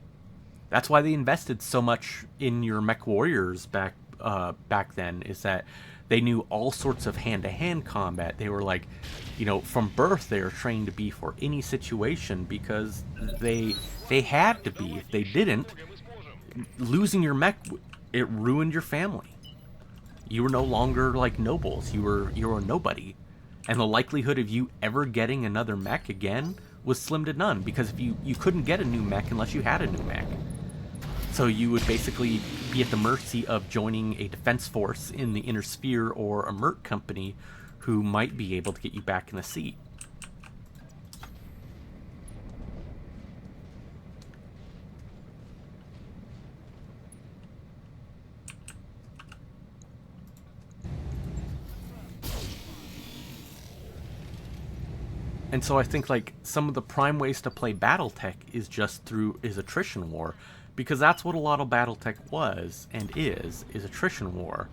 That's why they invested so much in your mech warriors back then, is that they knew all sorts of hand-to-hand combat. They were like, you know, from birth they were trained to be for any situation because they had to be. If they didn't, losing your mech, it ruined your family. You were no longer like nobles. You were a nobody. And the likelihood of you ever getting another mech again was slim to none, because if you couldn't get a new mech unless you had a new mech. So you would basically be at the mercy of joining a defense force in the inner sphere or a merc company who might be able to get you back in the seat. And so I think like some of the prime ways to play BattleTech is just through attrition war, because that's what a lot of BattleTech was and is attrition war.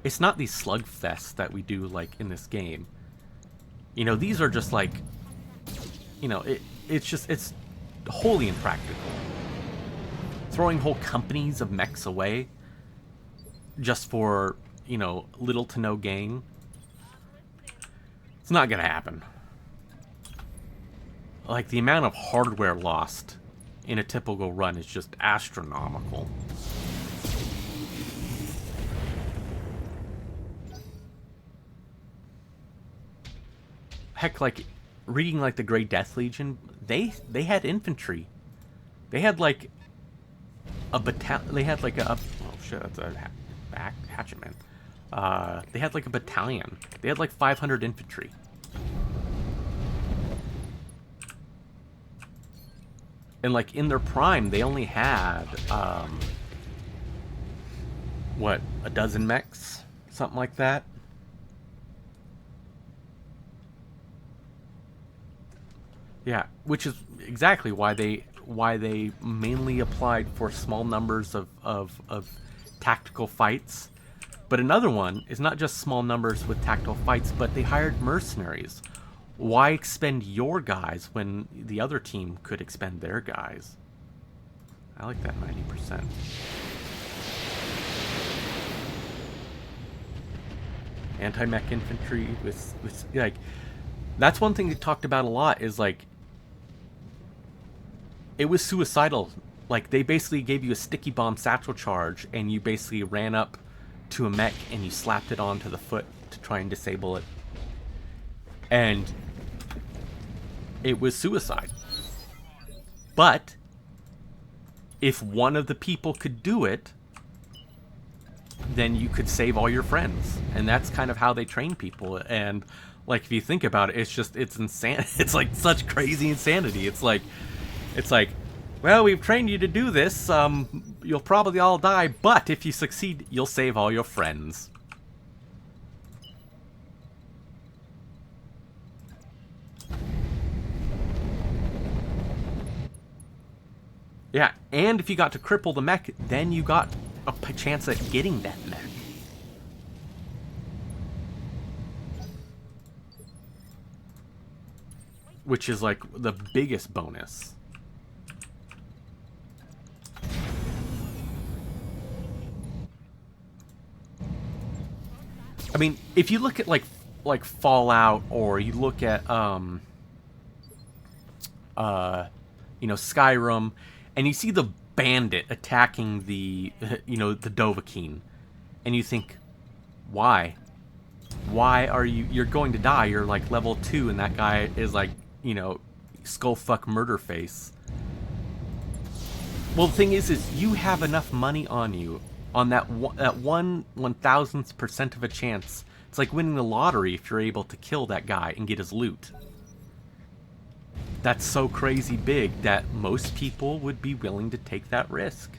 It's not these slugfests that we do like in this game. You know, these are just like, you know, it's wholly impractical. Throwing whole companies of mechs away just for, you know, little to no gain. It's not gonna happen. Like, the amount of hardware lost in a typical run is just astronomical. Heck, like, reading, like, the Grey Death Legion, they had infantry. They had, like, a battalion. They had, like, oh, shit, that's a hatchetman. They had, like, a battalion. They had, like, 500 infantry. And, like, in their prime, they only had, what, a dozen mechs? Something like that? Yeah, which is exactly why they mainly applied for small numbers of tactical fights. But another one is not just small numbers with tactical fights, but they hired mercenaries. Why expend your guys when the other team could expend their guys? I like that 90%. Anti-mech infantry with like, that's one thing they talked about a lot, is like, it was suicidal. Like, they basically gave you a sticky bomb satchel charge and you basically ran up to a mech and you slapped it onto the foot to try and disable it. And it was suicide. But if one of the people could do it, then you could save all your friends. And that's kind of how they train people. And like, if you think about it, it's insane. It's like such crazy insanity. It's like, well, we've trained you to do this. You'll probably all die, but if you succeed, you'll save all your friends. Yeah, and if you got to cripple the mech, then you got a chance at getting that mech. Which is like the biggest bonus. I mean, if you look at like Fallout, or you look at you know, Skyrim, and you see the bandit attacking the, you know, the Dovahkiin, and you think, why are you're going to die? You're like level 2 and that guy is like, you know, skullfuck murder face. Well, the thing is you have enough money on you, on that 1/1000th% of a chance. It's like winning the lottery if you're able to kill that guy and get his loot. That's so crazy big that most people would be willing to take that risk.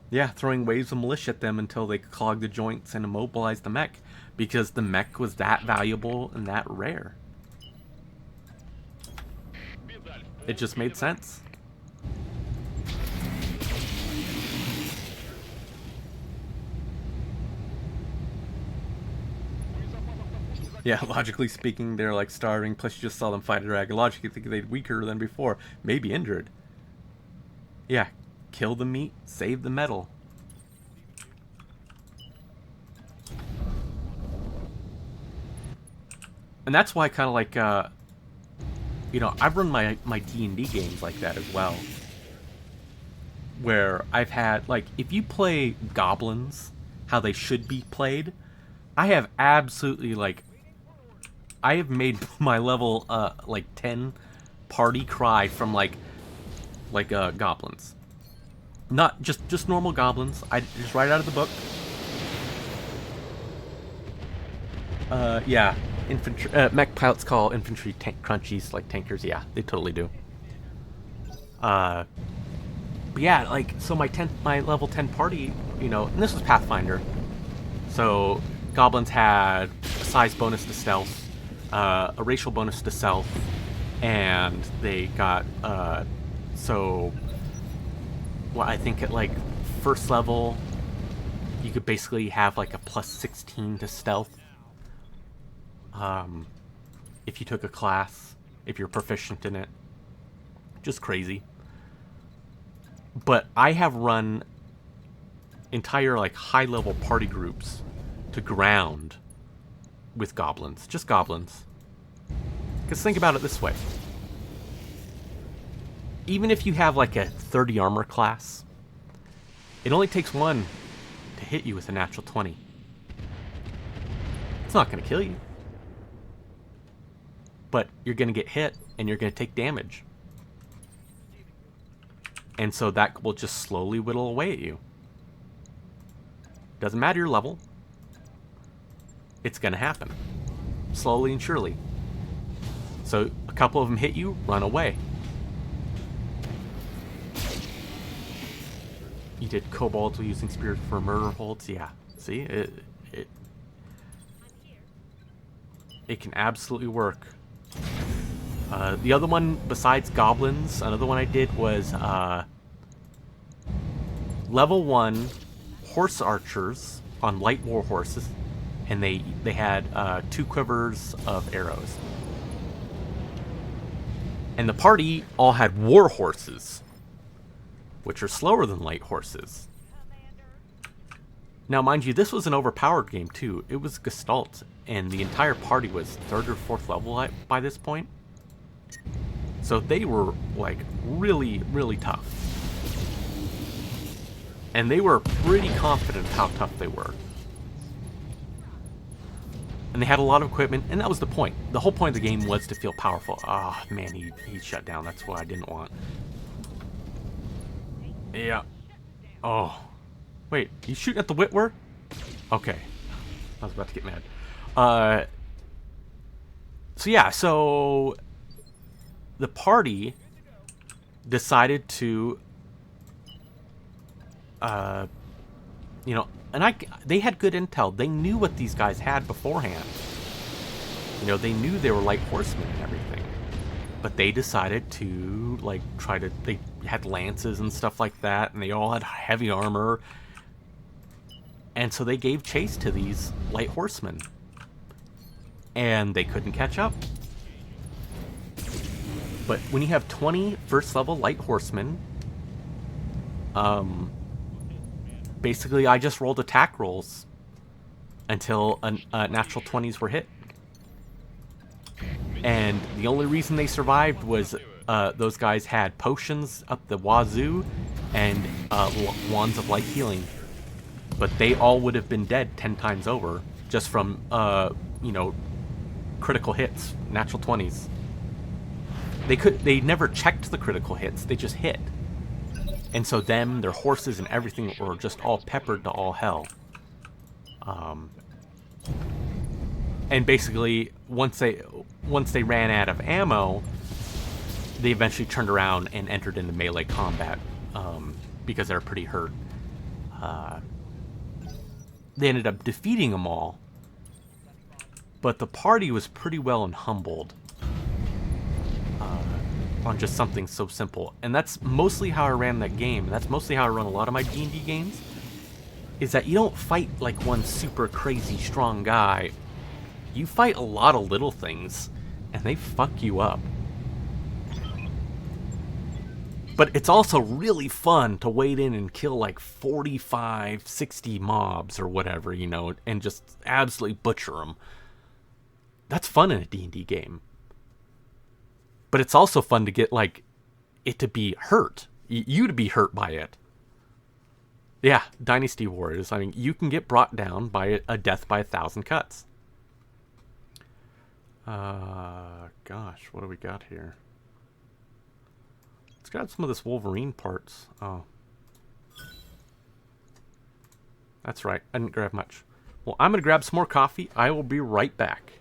Yeah, throwing waves of militia at them until they clog the joints and immobilize the mech, because the mech was that valuable and that rare. It just made sense. Yeah, logically speaking, they're like starving, plus you just saw them fight a dragon. Logically thinking they'd weaker than before, maybe injured. Yeah, kill the meat, save the metal. And that's why I kind of like, you know, I've run my D&D games like that as well. where I've had, like, if you play goblins how they should be played, I have absolutely, like, I have made my level, like, 10 party cry from, like, goblins. Not just normal goblins. I just right out of the book. Yeah, infantry mech pilots call infantry tank crunchies like tankers. Yeah, they totally do. But yeah, like, so my level 10 party, you know, and this was Pathfinder. So goblins had a size bonus to stealth, a racial bonus to stealth, and they got so well, I think at like first level you could basically have like a plus 16 to stealth. If you took a class, if you're proficient in it. Just crazy. But I have run entire like high level party groups to ground with goblins. Just goblins. Because think about it this way. Even if you have like a 30 armor class, it only takes one to hit you with a natural 20. It's not going to kill you. But you're going to get hit and you're going to take damage. And so that will just slowly whittle away at you. Doesn't matter your level. It's going to happen. Slowly and surely. So a couple of them hit you, run away. You did kobolds using spears for murder holds? Yeah. See? It can absolutely work. The other one, besides goblins, another one I did was level 1 horse archers on light war horses, and they had 2 quivers of arrows. And the party all had war horses, which are slower than light horses. Now, mind you, this was an overpowered game too. It was Gestalt, and the entire party was 3rd or 4th level by this point. So they were, like, really, really tough. And they were pretty confident how tough they were. And they had a lot of equipment, and that was the point. The whole point of the game was to feel powerful. Ah, oh, man, he shut down. That's what I didn't want. Yeah. Oh. Wait, you shooting at the Whitwer? Okay. I was about to get mad. So yeah, so the party decided to, you know, and they had good intel. They knew what these guys had beforehand. You know, they knew they were light horsemen and everything. But they decided to, like, they had lances and stuff like that, and they all had heavy armor. And so they gave chase to these light horsemen. And they couldn't catch up. But when you have 20 first level light horsemen, basically I just rolled attack rolls until natural 20s were hit. And the only reason they survived was those guys had potions up the wazoo and wands of light healing. But they all would have been dead 10 times over just from, you know, critical hits, natural 20s. They never checked the critical hits, they just hit. And so them, their horses, and everything were just all peppered to all hell. And basically, once they ran out of ammo, they eventually turned around and entered into melee combat because they were pretty hurt. They ended up defeating them all, but the party was pretty well and humbled on just something so simple. And that's mostly how I ran that game. That's mostly how I run a lot of my D&D games, is that you don't fight like one super crazy strong guy. You fight a lot of little things, and they fuck you up. But it's also really fun to wade in and kill like 45, 60 mobs or whatever, you know, and just absolutely butcher them. That's fun in a D&D game. But it's also fun to get, like, it to be hurt. You to be hurt by it. Yeah, Dynasty Warriors. I mean, you can get brought down by a death by 1,000 cuts. Gosh, what do we got here? Let's grab some of this Wolverine parts. Oh. That's right, I didn't grab much. Well, I'm going to grab some more coffee. I will be right back.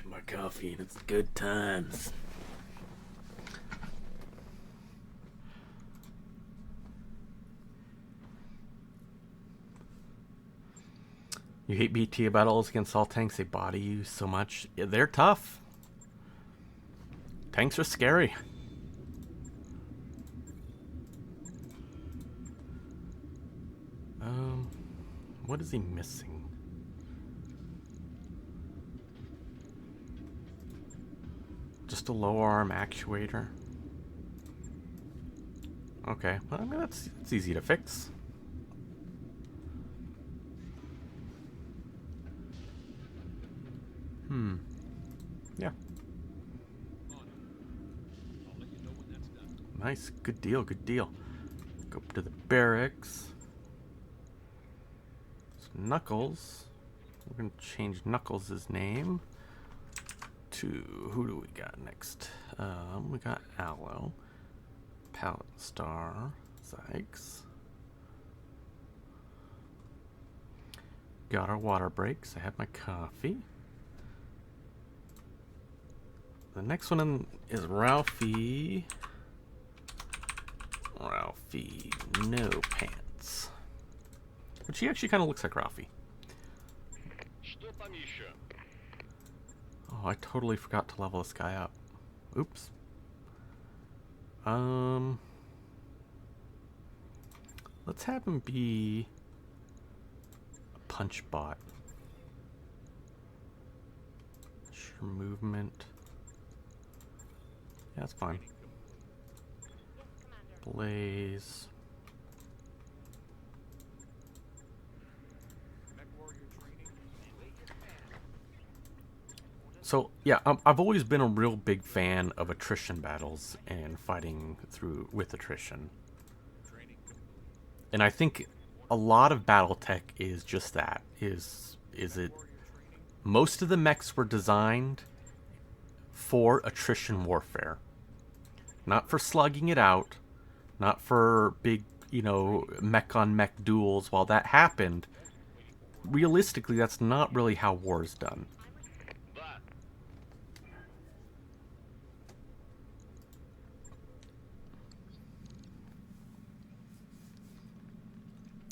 My coffee and it's good times. You hate BTA battles against all tanks, they body you so much. Yeah, they're tough. Tanks are scary. What is he missing? Just a low arm actuator. Okay, well, I mean, that's easy to fix. Yeah. Nice, good deal, good deal. Go up to the barracks. So Knuckles. We're gonna change Knuckles' name to, who do we got next? We got Aloe, Pallet Star, Zykes. Got our water breaks. I had my coffee. The next one is Ralphie. Ralphie, no pants. But she actually kind of looks like Ralphie. Oh, I totally forgot to level this guy up. Oops. Let's have him be a punch bot. Sure, movement. Yeah, that's fine. Blaze. So, yeah, I've always been a real big fan of attrition battles and fighting through with attrition. And I think a lot of BattleTech is just that. Is it most of the mechs were designed for attrition warfare. Not for slugging it out, not for big, mech on mech duels. While that happened, realistically, that's not really how war is done.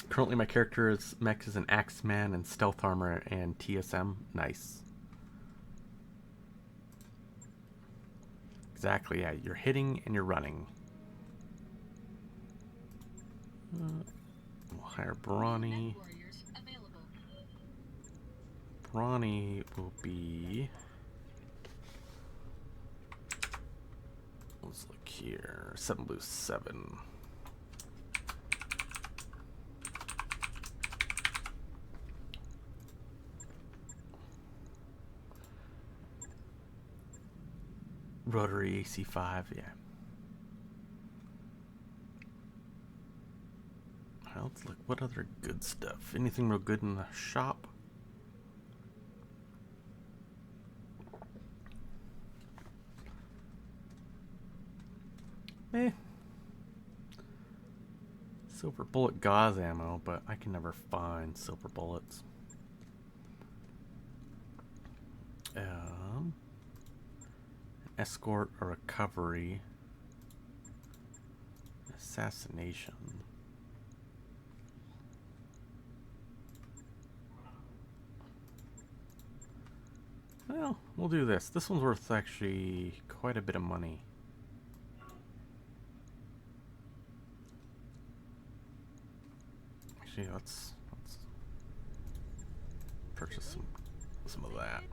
Currently, my character's mech is an Axeman and Stealth Armor and TSM. Nice. Exactly, yeah. You're hitting and you're running. We'll hire Brawny. Warriors available. Brawny will be... Let's look here. 7 blue 7. Rotary AC5, yeah. Alright, let's look. What other good stuff? Anything real good in the shop? Eh. Silver bullet gauze ammo, but I can never find silver bullets. Escort or recovery. Assassination. Well, we'll do this. This one's worth actually quite a bit of money. Actually, let's purchase some of that.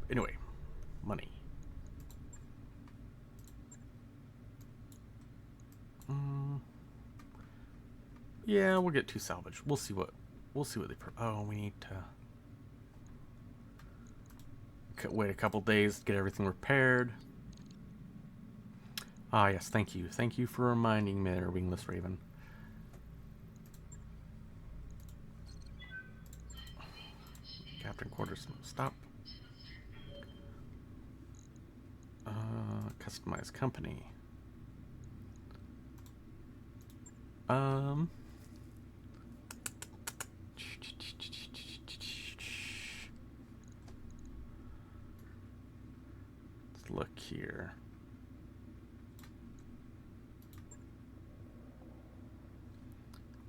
Anyway, money. Yeah, we'll get 2 salvage. We'll see what they. Oh, we need to wait a couple days to get everything repaired. Ah, yes, thank you. Thank you for reminding me there, Wingless Raven. Captain quarters, stop. Customize company. Let's look here.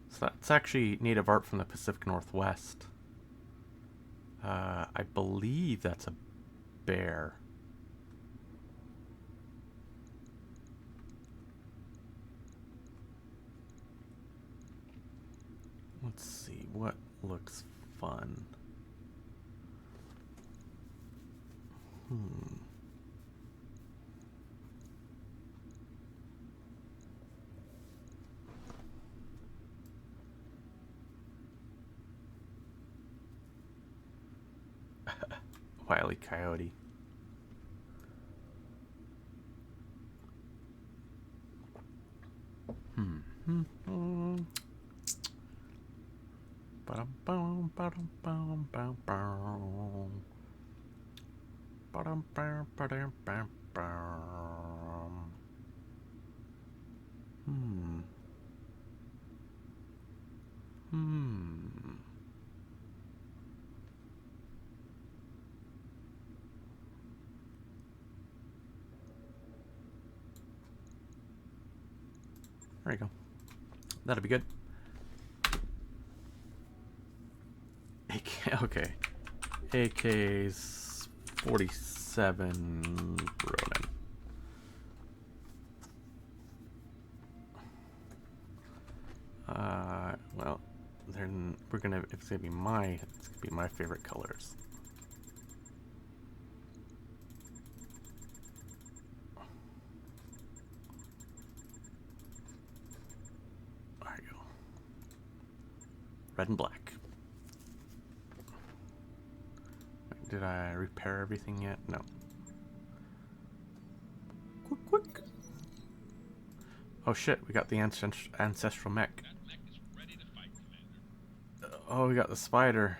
So that's actually native art from the Pacific Northwest. I believe that's a bear. Let's see what looks fun. Wile E. Coyote. Ba-dum-bum, ba-dum-bum, bum-bum. Ba-dum-bum, ba-dum-bum, bum. There you go. That'll be good. AK, okay. AK's 47 Ronin. Well, then it's gonna be my favorite colors. There you go. Red and black. Did I repair everything yet? No. Quick, quick. Oh shit, we got the ancestral mech. Oh, we got the spider.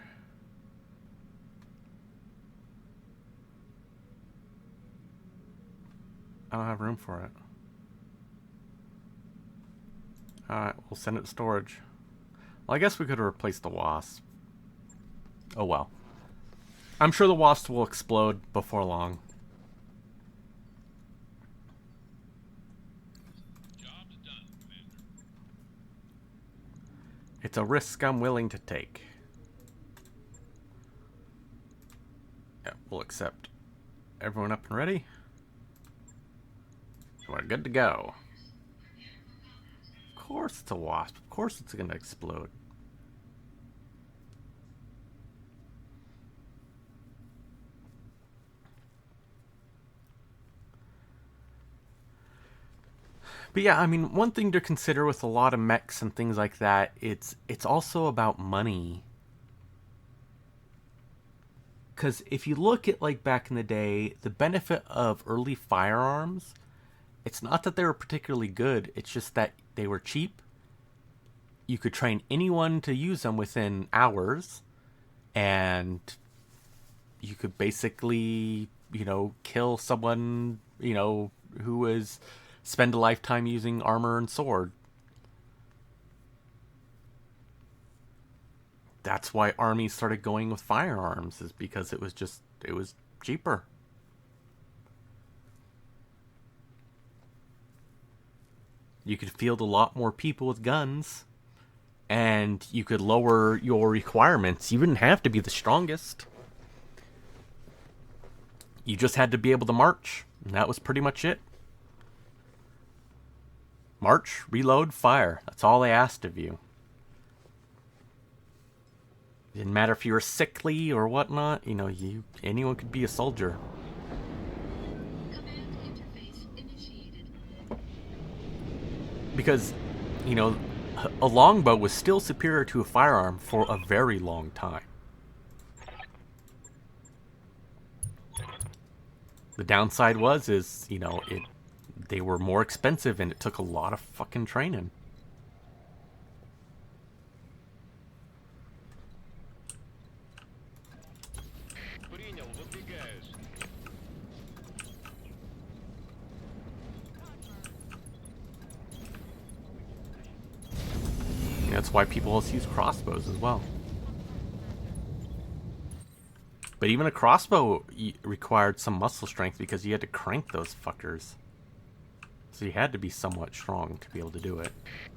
I don't have room for it. Alright, we'll send it to storage. Well, I guess we could have replaced the wasp. Oh well. I'm sure the wasp will explode before long. Job's done, Commander. It's a risk I'm willing to take. Yeah, we'll accept. Everyone up and ready? We're good to go. Of course it's a wasp. Of course it's gonna explode. But yeah, I mean, one thing to consider with a lot of mechs and things like that, it's also about money. Because if you look at, like, back in the day, the benefit of early firearms, it's not that they were particularly good, it's just that they were cheap. You could train anyone to use them within hours, and you could basically, kill someone, who was spend a lifetime using armor and sword. That's why armies started going with firearms, is because it was cheaper. You could field a lot more people with guns, and you could lower your requirements. You didn't have to be the strongest. You just had to be able to march, and that was pretty much it. March, reload, fire. That's all they asked of you. It didn't matter if you were sickly or whatnot. Anyone could be a soldier. Command interface initiated. Because, a longbow was still superior to a firearm for a very long time. The downside is they were more expensive and it took a lot of fucking training. Принял, выдвигаюсь. That's why people also use crossbows as well. But even a crossbow required some muscle strength because you had to crank those fuckers. So you had to be somewhat strong to be able to do it.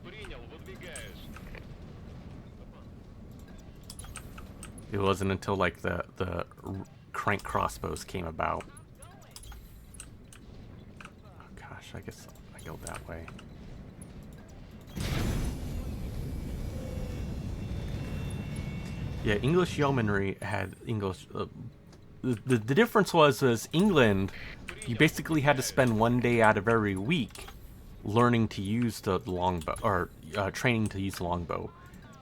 Принял, выдвигаюсь. It wasn't until like the crank crossbows came about. Oh gosh, I guess I go that way. Yeah, English yeomanry had English. The difference was England, you basically had to spend one day out of every week learning to use the longbow, or training to use the longbow.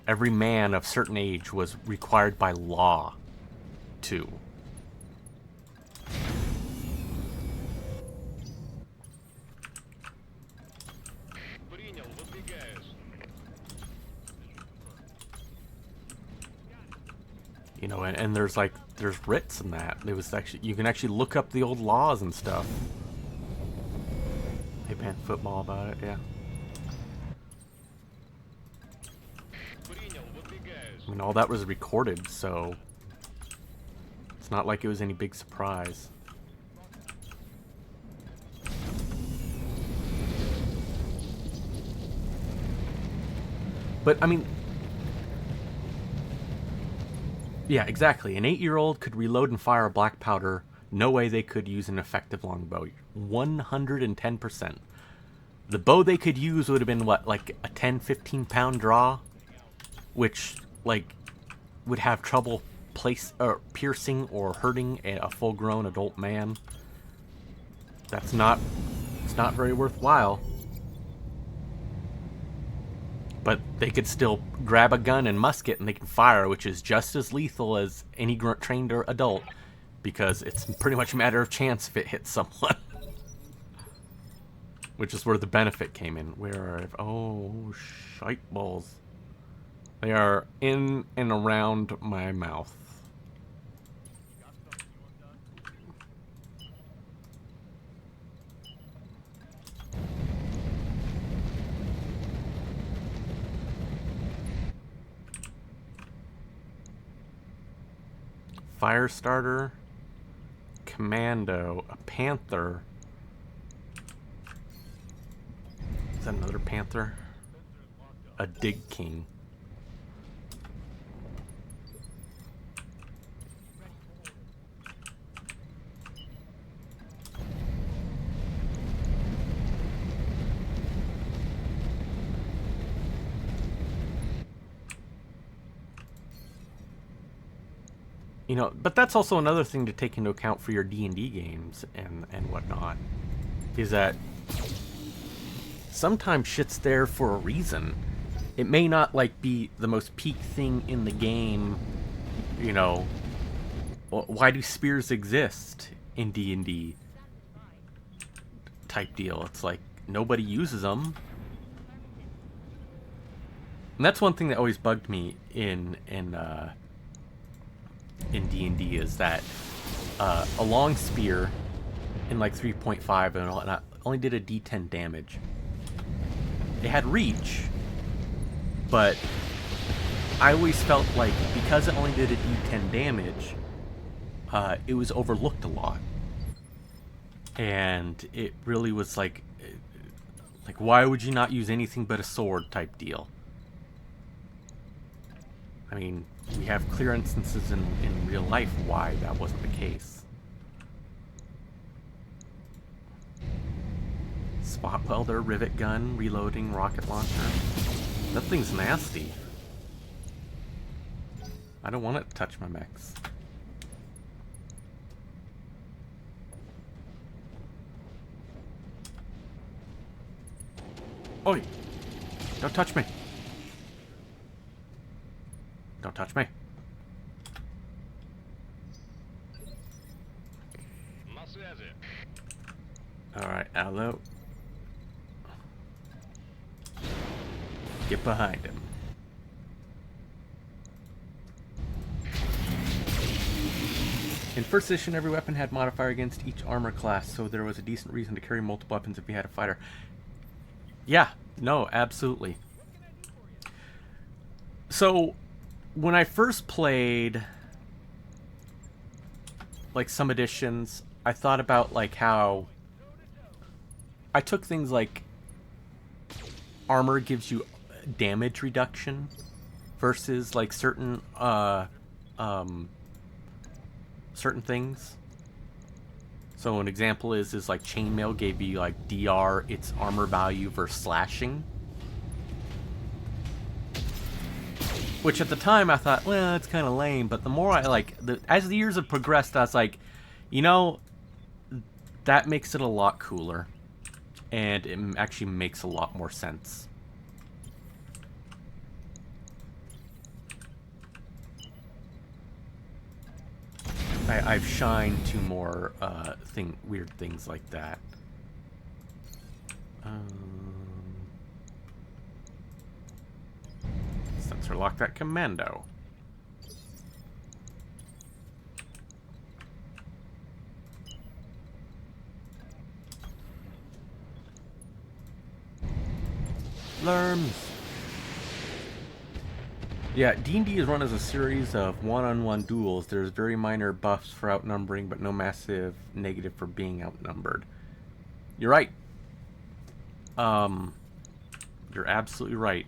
Every man of certain age was required by law to. Принял, выдвигаюсь. And there's writs in that. It was actually, you can actually look up the old laws and stuff. They banned football about it, yeah. Принял, выдвигаюсь. I mean, all that was recorded, so it's not like it was any big surprise. But, I mean, yeah, exactly. An 8-year-old could reload and fire a black powder. No way they could use an effective longbow. 110%. The bow they could use would have been, what, like a 10, 15-pound draw? Which, like, would have trouble piercing or hurting a full-grown adult man. It's not very worthwhile. But they could still grab a gun and musket and they can fire, which is just as lethal as any trained adult, because it's pretty much a matter of chance if it hits someone. Which is where the benefit came in. Shite balls. They are in and around my mouth. Firestarter, Commando, a Panther. Is that another Panther? A Dig King. You know, but that's also another thing to take into account for your D&D games and whatnot, is that sometimes shit's there for a reason. It may not, like, be the most peak thing in the game, you know. Why do spears exist in D&D? Type deal. It's like, nobody uses them. And that's one thing that always bugged me in D&D is that a long spear in like 3.5 and I only did a D10 damage. It had reach, but I always felt like because it only did a D10 damage, it was overlooked a lot, and it really was like why would you not use anything but a sword type deal? I mean, we have clear instances in real life why that wasn't the case. Spot welder, rivet gun, reloading, rocket launcher. That thing's nasty. I don't want it to touch my mechs. Oi! Don't touch me! Don't touch me. Alright, Allo. Get behind him. In first edition, every weapon had modifier against each armor class, so there was a decent reason to carry multiple weapons if you had a fighter. Yeah, no, absolutely. So, when I first played, like, some editions, I thought about, like, how I took things like armor gives you damage reduction versus, like, certain things. So an example is like chainmail gave you, like, DR, its armor value versus slashing. Which at the time I thought, well, that's kind of lame. But the more I as the years have progressed, I was like, you know, that makes it a lot cooler, and it actually makes a lot more sense. I've shined to more weird things like that. Sensor lock that commando. Lerms. Yeah, D&D is run as a series of one-on-one duels. There's very minor buffs for outnumbering, but no massive negative for being outnumbered. You're right. You're absolutely right.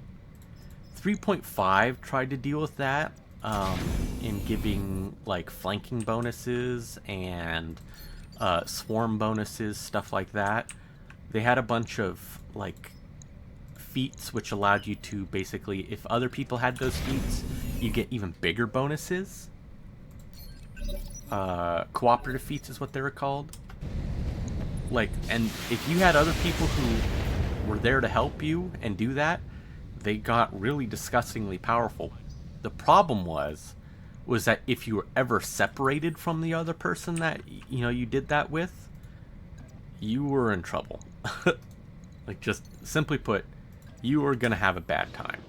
3.5 tried to deal with that in giving, like, flanking bonuses and swarm bonuses, stuff like that. They had a bunch of, like, feats which allowed you to basically, if other people had those feats, you get even bigger bonuses. Cooperative feats is what they were called. Like, and if you had other people who were there to help you and do that, they got really disgustingly powerful. The problem was that if you were ever separated from the other person that, you know, you did that with, you were in trouble. Like, just simply put, you were gonna have a bad time.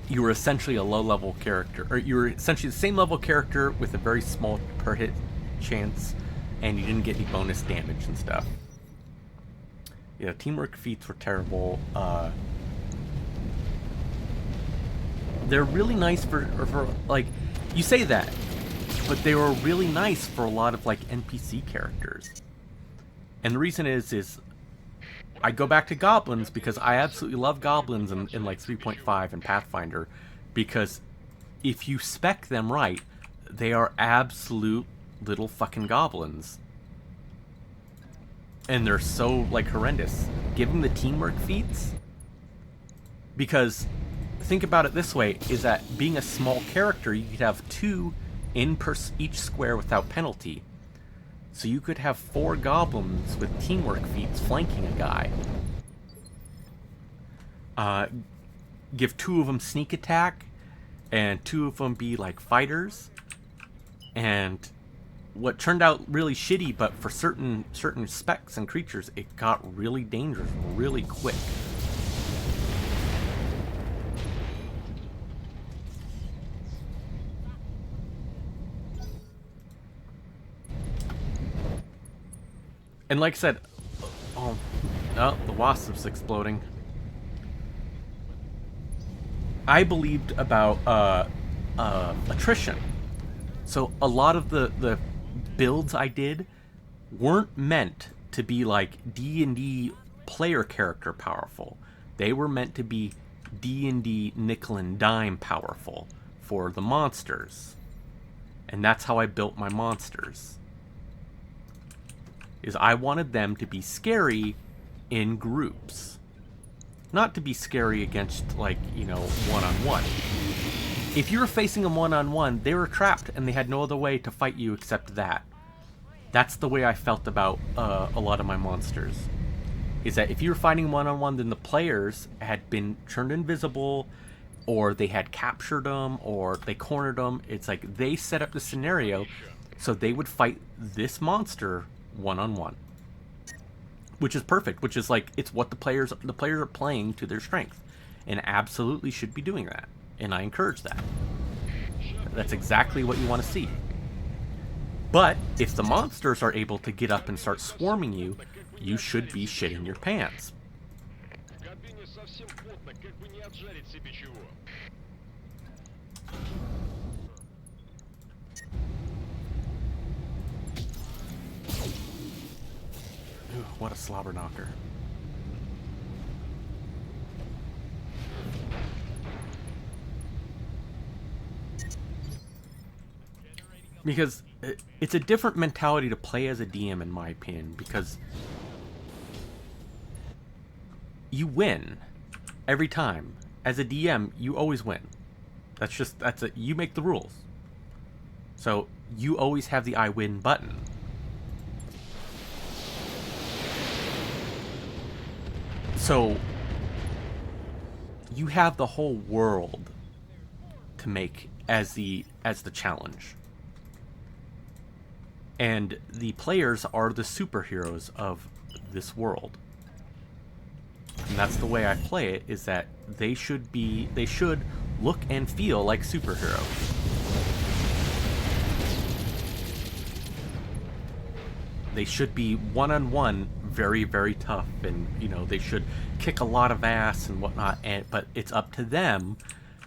You were essentially a low-level character, or you were essentially the same level character with a very small per hit chance, and you didn't get any bonus damage and stuff. Yeah, teamwork feats were terrible. they're really nice for like, you say that, but they were really nice for a lot of like NPC characters. And the reason is I go back to goblins because I absolutely love goblins in like 3.5 and Pathfinder, because if you spec them right, they are absolute little fucking goblins. And they're so like horrendous. Give them the teamwork feats, because think about it this way, is that being a small character, you could have 2 in each square without penalty. So you could have 4 goblins with teamwork feats flanking a guy. Give 2 of them sneak attack, and 2 of them be like fighters. And what turned out really shitty, but for certain specs and creatures, it got really dangerous really quick. And like I said, oh, the wasp's exploding. I believed about attrition. So a lot of the builds I did weren't meant to be like D&D player character powerful. They were meant to be D&D nickel and dime powerful for the monsters. And that's how I built my monsters. Is I wanted them to be scary in groups. Not to be scary against, like, you know, one-on-one. If you were facing them one-on-one, they were trapped and they had no other way to fight you except that. That's the way I felt about a lot of my monsters. Is that if you were fighting one-on-one, then the players had been turned invisible, or they had captured them, or they cornered them. It's like they set up the scenario so they would fight this monster one-on-one, which is perfect, which is like, it's what the players are playing to their strength, and absolutely should be doing that, and I encourage that. That's exactly what you want to see. But if the monsters are able to get up and start swarming you, you should be shitting your pants. Ooh, what a slobber knocker. Because it's a different mentality to play as a DM, in my opinion, because you win every time. As a DM, you always win. You make the rules. So you always have the I win button. So you have the whole world to make as the challenge. And the players are the superheroes of this world. And that's the way I play it, is that they should look and feel like superheroes. They should be one-on-one very, very tough, and, you know, they should kick a lot of ass and whatnot, but it's up to them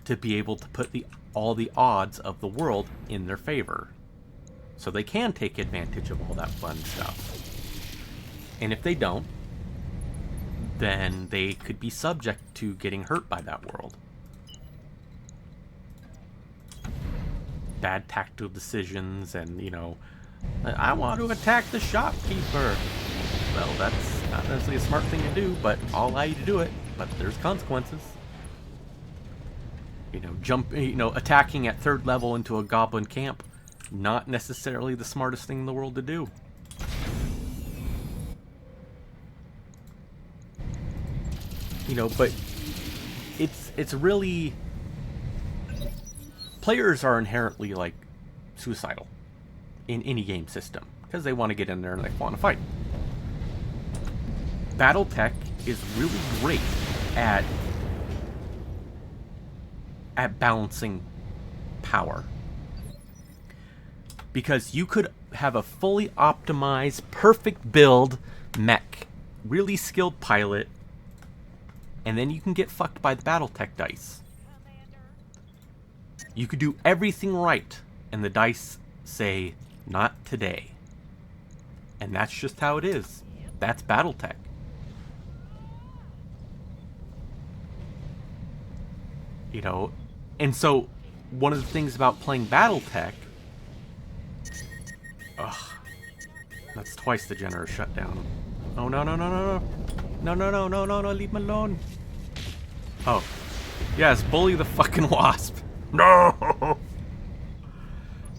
to be able to put all the odds of the world in their favor. So they can take advantage of all that fun stuff. And if they don't, then they could be subject to getting hurt by that world. Bad tactical decisions, and, you know, I want to attack the shopkeeper. Well, that's not necessarily a smart thing to do, but I'll allow you to do it. But there's consequences. You know, attacking at 3rd level into a goblin camp, not necessarily the smartest thing in the world to do. You know, but it's really, players are inherently, like, suicidal in any game system, because they want to get in there and they want to fight. Battletech is really great at balancing power, because you could have a fully optimized, perfect build mech, really skilled pilot, and then you can get fucked by the Battletech dice. You could do everything right, and the dice say, not today. And that's just how it is. That's Battletech. You know, and so one of the things about playing Battletech, ugh, that's twice the generous shutdown. Oh no no no no no no no no no no no, leave me alone. Oh, yes, bully the fucking wasp. No.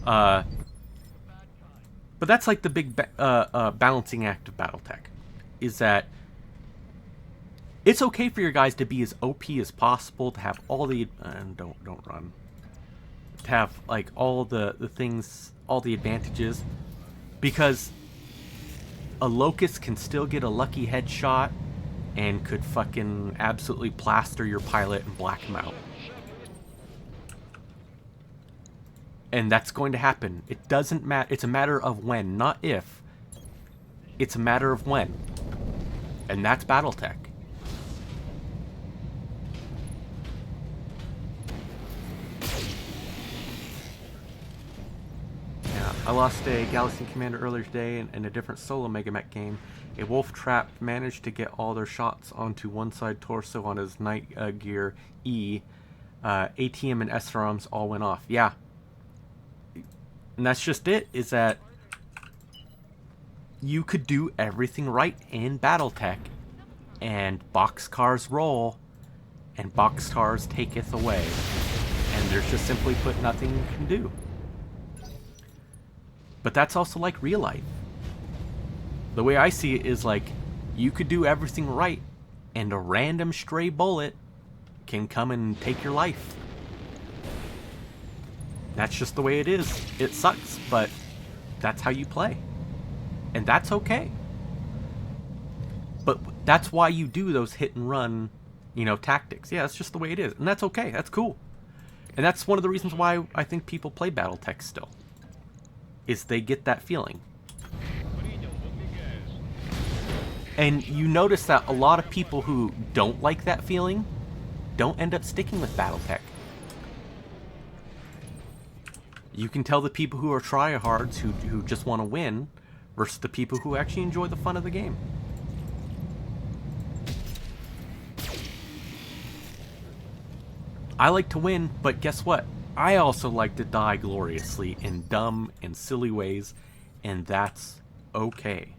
But that's like the big balancing act of Battletech, is that it's okay for your guys to be as OP as possible, to have all the don't run, to have like all the things, all the advantages, because a locust can still get a lucky headshot and could fucking absolutely plaster your pilot and black him out. And that's going to happen. It doesn't matter. It's a matter of when, not if. It's a matter of when. And that's Battletech. Yeah, I lost a Galaxy Commander earlier today in a different solo Mega Mech game. A wolf trap managed to get all their shots onto one side torso on his Night Gear E. ATM and SRMs all went off. Yeah. And that's just it, is that you could do everything right in Battletech, and boxcars roll, and boxcars taketh away. And there's just simply put nothing you can do. But that's also like real life. The way I see it is like, you could do everything right, and a random stray bullet can come and take your life. That's just the way it is. It sucks, but that's how you play. And that's okay. But that's why you do those hit and run, you know, tactics. Yeah, that's just the way it is. And that's okay. That's cool. And that's one of the reasons why I think people play Battletech still, is they get that feeling. And you notice that a lot of people who don't like that feeling don't end up sticking with Battletech. You can tell the people who are tryhards, who just want to win, versus the people who actually enjoy the fun of the game. I like to win, but guess what? I also like to die gloriously in dumb and silly ways, and that's okay.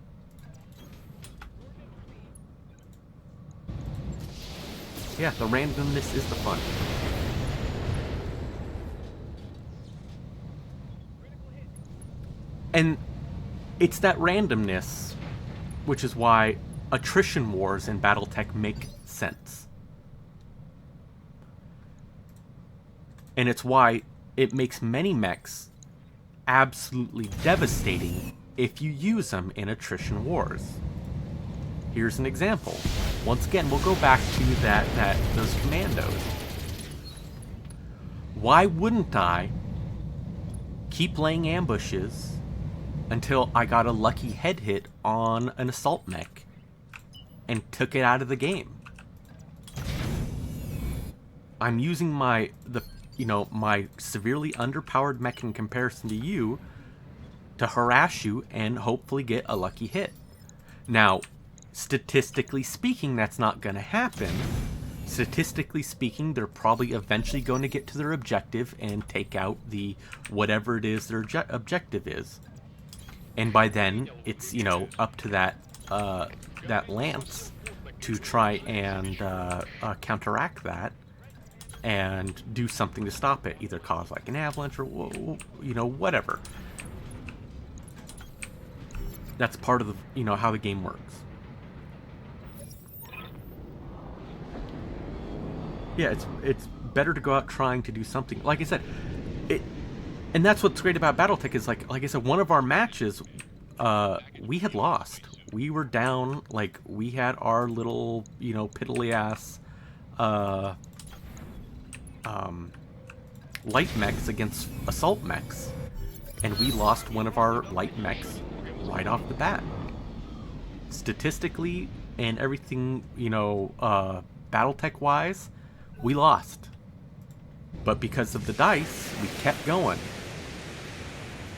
Yeah, the randomness is the fun. And it's that randomness, which is why attrition wars in Battletech make sense. And it's why it makes many mechs absolutely devastating if you use them in attrition wars. Here's an example. Once again, we'll go back to those commandos. Why wouldn't I keep laying ambushes until I got a lucky head hit on an assault mech and took it out of the game? I'm using my severely underpowered mech in comparison to you to harass you and hopefully get a lucky hit. Now, statistically speaking, that's not going to happen. Statistically speaking, they're probably eventually going to get to their objective and take out the whatever it is their objective is. And by then, it's, you know, up to that lance to try and counteract that and do something to stop it, either cause like an avalanche or, you know, whatever. That's part of the, you know, how the game works. Yeah, it's better to go out trying to do something. Like I said, and that's what's great about Battletech is like I said, one of our matches, we had lost. We were down, like we had our little, you know, piddly ass light mechs against assault mechs, and we lost one of our light mechs right off the bat. Statistically and everything, you know, Battletech wise, we lost. But because of the dice, we kept going.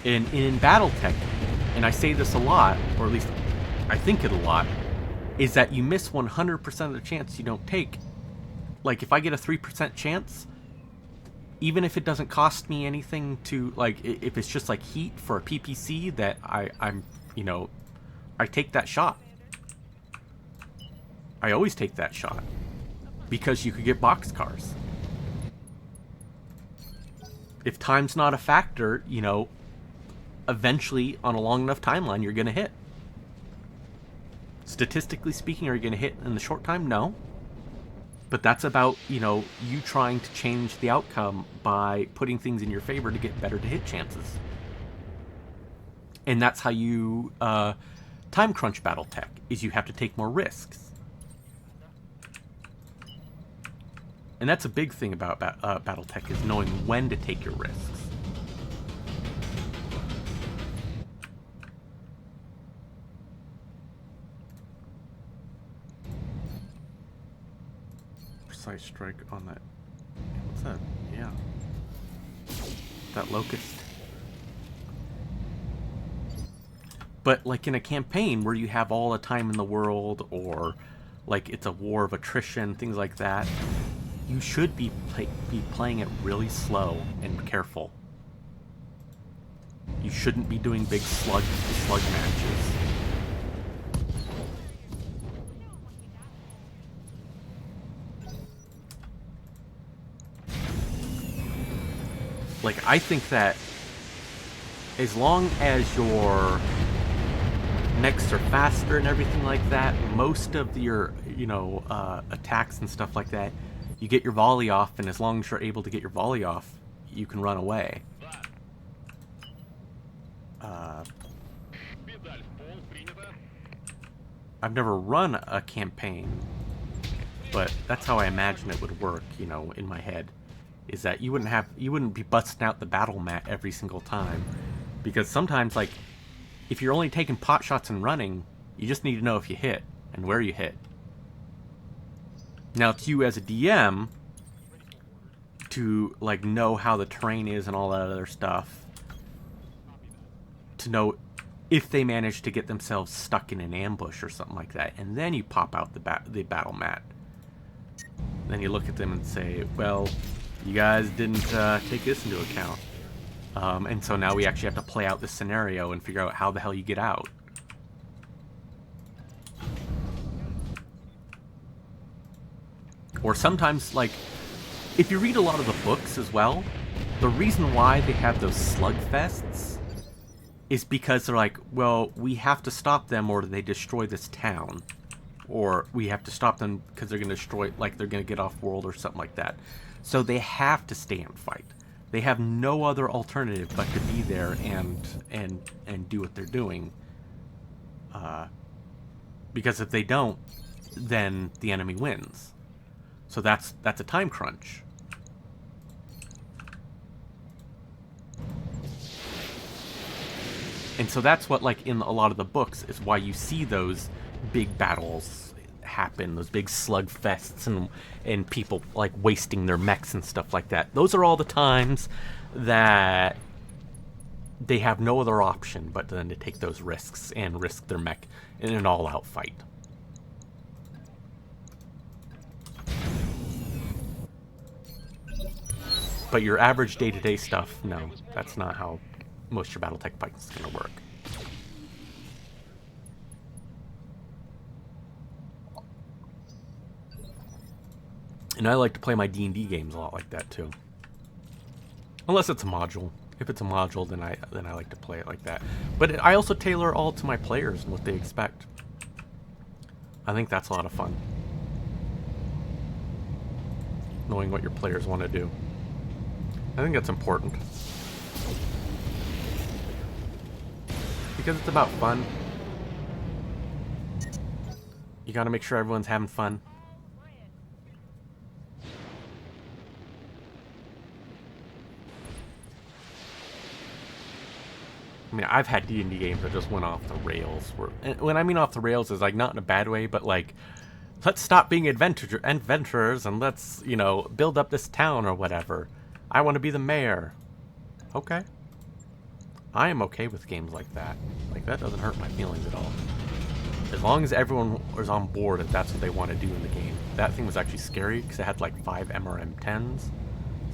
In Battletech, and I say this a lot, or at least I think it a lot, is that you miss 100% of the chance you don't take. Like, if I get a 3% chance, even if it doesn't cost me anything to, like, if it's just like heat for a PPC, that I'm, you know, I take that shot. I always take that shot. Because you could get boxcars. If time's not a factor, you know, eventually on a long enough timeline, you're going to hit. Statistically speaking, are you going to hit in the short time? No. But that's about, you know, you trying to change the outcome by putting things in your favor to get better to hit chances. And that's how you time crunch Battletech, is you have to take more risks. And that's a big thing about Battletech, is knowing when to take your risks. Precise strike on that. What's that? Yeah. That locust. But like in a campaign where you have all the time in the world, or like it's a war of attrition, things like that, you should be playing it really slow and careful. You shouldn't be doing big slug matches. Like, I think that as long as your mechs are faster and everything like that, most of your, you know, attacks and stuff like that, you get your volley off, and as long as you're able to get your volley off, you can run away. Педаль в пол, принято. I've never run a campaign, but that's how I imagine it would work, you know, in my head. Is that you wouldn't be busting out the battle mat every single time. Because sometimes, like, if you're only taking pot shots and running, you just need to know if you hit and where you hit. Now, it's you as a DM to, like, know how the terrain is and all that other stuff. To know if they manage to get themselves stuck in an ambush or something like that. And then you pop out the battle mat. Then you look at them and say, well, you guys didn't take this into account. And so now we actually have to play out this scenario and figure out how the hell you get out. Or sometimes, like, if you read a lot of the books as well, the reason why they have those slugfests is because they're like, well, we have to stop them or they destroy this town. Or we have to stop them because they're going to destroy, like, they're going to get off world or something like that. So they have to stay and fight. They have no other alternative but to be there and do what they're doing. Because if they don't, then the enemy wins. So that's a time crunch. And so that's what, like, in a lot of the books is why you see those big battles happen, those big slugfests and people, like, wasting their mechs and stuff like that. Those are all the times that they have no other option but then to take those risks and risk their mech in an all-out fight. But your average day-to-day stuff, no, that's not how most of your Battletech fights is going to work. And I like to play my D&D games a lot like that too. Unless it's a module. If it's a module, then I like to play it like that. But I also tailor all to my players and what they expect. I think that's a lot of fun. Knowing what your players want to do. I think that's important. Because it's about fun. You gotta make sure everyone's having fun. I mean, I've had D&D games that just went off the rails. And when I mean off the rails is, like, not in a bad way, but, like, let's stop being adventurers and let's, you know, build up this town or whatever. I want to be the mayor. Okay. I am okay with games like that. Like, that doesn't hurt my feelings at all. As long as everyone is on board and that's what they want to do in the game. That thing was actually scary because it had like 5 MRM-10s.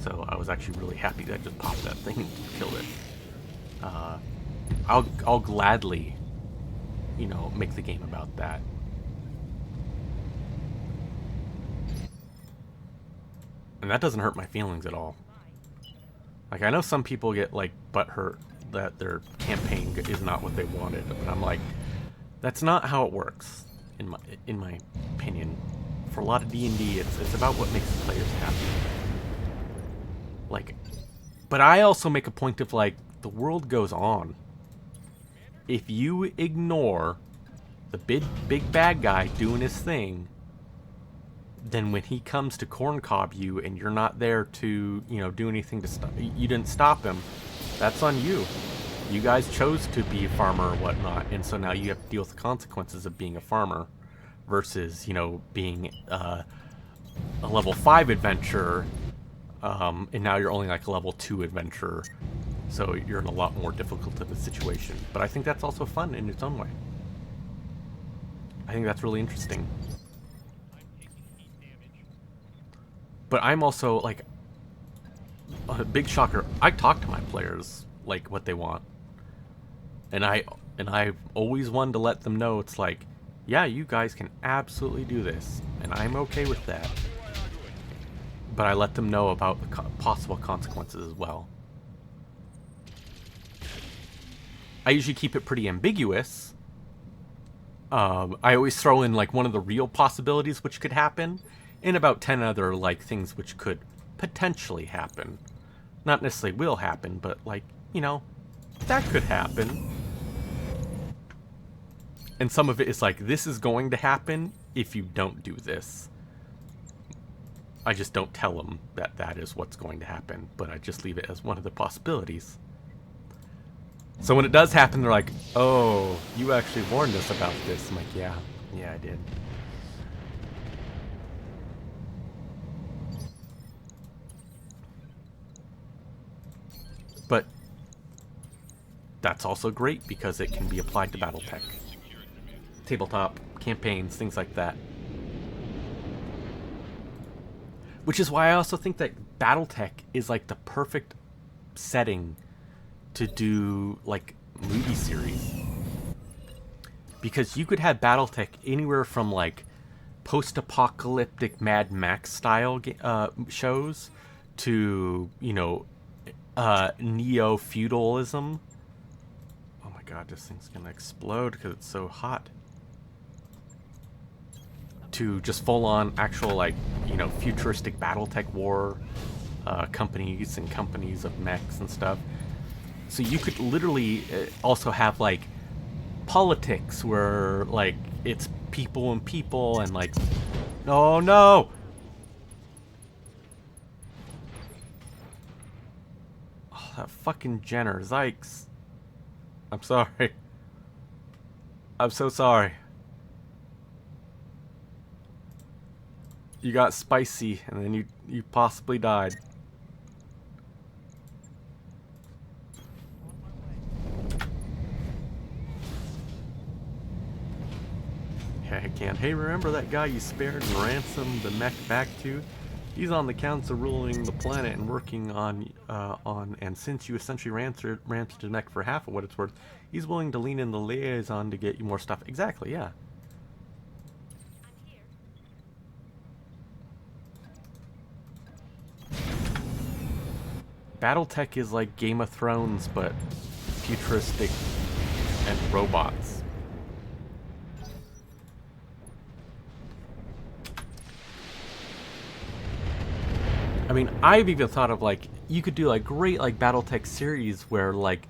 So I was actually really happy that I just popped that thing and killed it. I'll gladly, you know, make the game about that. And that doesn't hurt my feelings at all. Like, I know some people get, like, butthurt that their campaign is not what they wanted, but I'm like, that's not how it works, in my opinion. For a lot of D&D, it's about what makes the players happy. Like, but I also make a point of, like, the world goes on. If you ignore the big bad guy doing his thing, then when he comes to corncob you and you're not there to, you know, do anything to stop, you didn't stop him, that's on you. You guys chose to be a farmer or whatnot, and so now you have to deal with the consequences of being a farmer versus, you know, being a level 5 adventurer, and now you're only like a level 2 adventurer, so you're in a lot more difficult of a situation. But I think that's also fun in its own way. I think that's really interesting. But I'm also, like, a big shocker. I talk to my players, like, what they want. And I've always wanted to let them know, it's like, yeah, you guys can absolutely do this. And I'm okay with that. But I let them know about the possible consequences as well. I usually keep it pretty ambiguous. I always throw in, like, one of the real possibilities which could happen, and about 10 other, like, things which could potentially happen. Not necessarily will happen, but, like, you know, that could happen. And some of it is like, this is going to happen if you don't do this. I just don't tell them that that is what's going to happen, but I just leave it as one of the possibilities. So when it does happen, they're like, oh, you actually warned us about this. I'm like, yeah, I did. But that's also great because it can be applied to Battletech. Tabletop, campaigns, things like that. Which is why I also think that Battletech is like the perfect setting to do like movie series. Because you could have Battletech anywhere from like post-apocalyptic Mad Max style shows to, you know, neo-feudalism. Oh my god, this thing's gonna explode because it's so hot. To just full-on actual, like, you know, futuristic Battletech war companies and companies of mechs and stuff. So you could literally also have, like, politics where, like, it's people and people and, like... Oh, no! Oh, that fucking Jenner. Zykes. I'm sorry. I'm so sorry. You got spicy, and then you possibly died. Yeah, I can. Hey, remember that guy you spared and ransomed the mech back to? He's on the council ruling the planet and working on, and since you essentially ransomed the mech for half of what it's worth, he's willing to lean in the liaison to get you more stuff. Exactly, yeah. Battletech is like Game of Thrones, but futuristic and robots. I mean, I've even thought of, like, you could do, like, great, like, Battletech series where, like,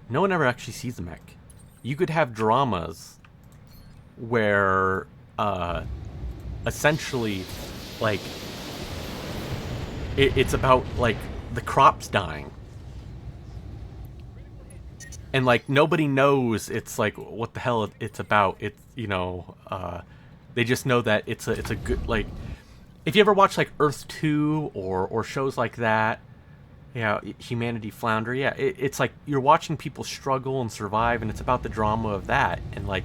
no one ever actually sees the mech. You could have dramas where, essentially, like, it's about, like, the crops dying. And, like, nobody knows it's, like, what the hell it's about. It's, you know, they just know that it's a good, like... If you ever watch, like, Earth 2 or shows like that, Yeah, humanity flounder. Yeah, it's like you're watching people struggle and survive, and it's about the drama of that. And like,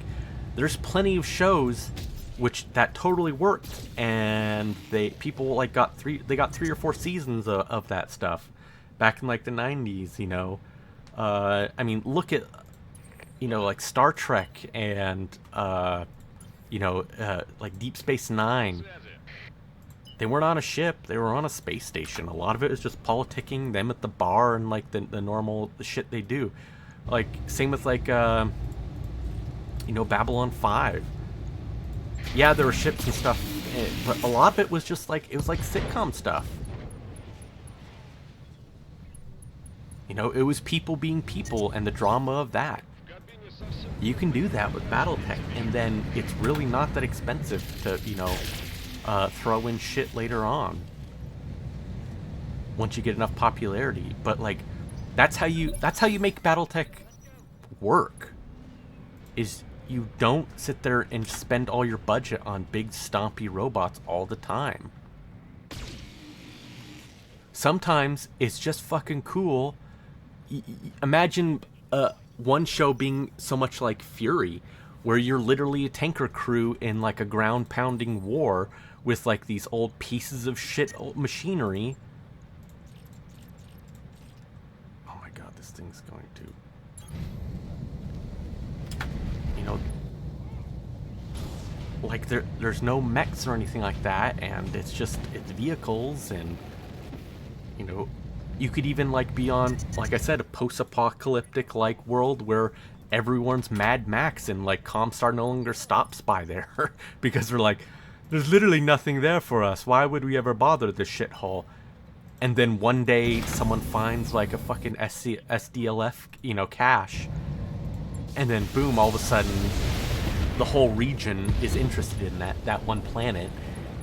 there's plenty of shows which that totally worked, and people like got 3 or 4 seasons of that stuff back in like the '90s. I mean, look at like Star Trek and like Deep Space Nine. Связи. They weren't on a ship, they were on a space station. A lot of it is just politicking, them at the bar, and like the normal shit they do. Like same with like Babylon 5. Yeah, there were ships and stuff, but a lot of it was just like, it was like sitcom stuff. It was people being people and the drama of that. В кабине совсем You can do that with BattleTech, and then it's really not that expensive to throw in shit later on once you get enough popularity. But like, that's how you make BattleTech work. Is you don't sit there and spend all your budget on big stompy robots all the time. Sometimes it's just fucking cool. Imagine one show being so much like Fury, where you're literally a tanker crew in like a ground pounding war with like these old pieces of shit machinery. Oh my god, this thing's going to, like there's no mechs or anything like that, and it's vehicles. And you could even like be on, like I said, a post-apocalyptic like world where everyone's Mad Max, and like Comstar no longer stops by there because they're like, there's literally nothing there for us. Why would we ever bother this shithole? And then one day someone finds like a fucking SDLF, cache, and then boom, all of a sudden the whole region is interested in that one planet,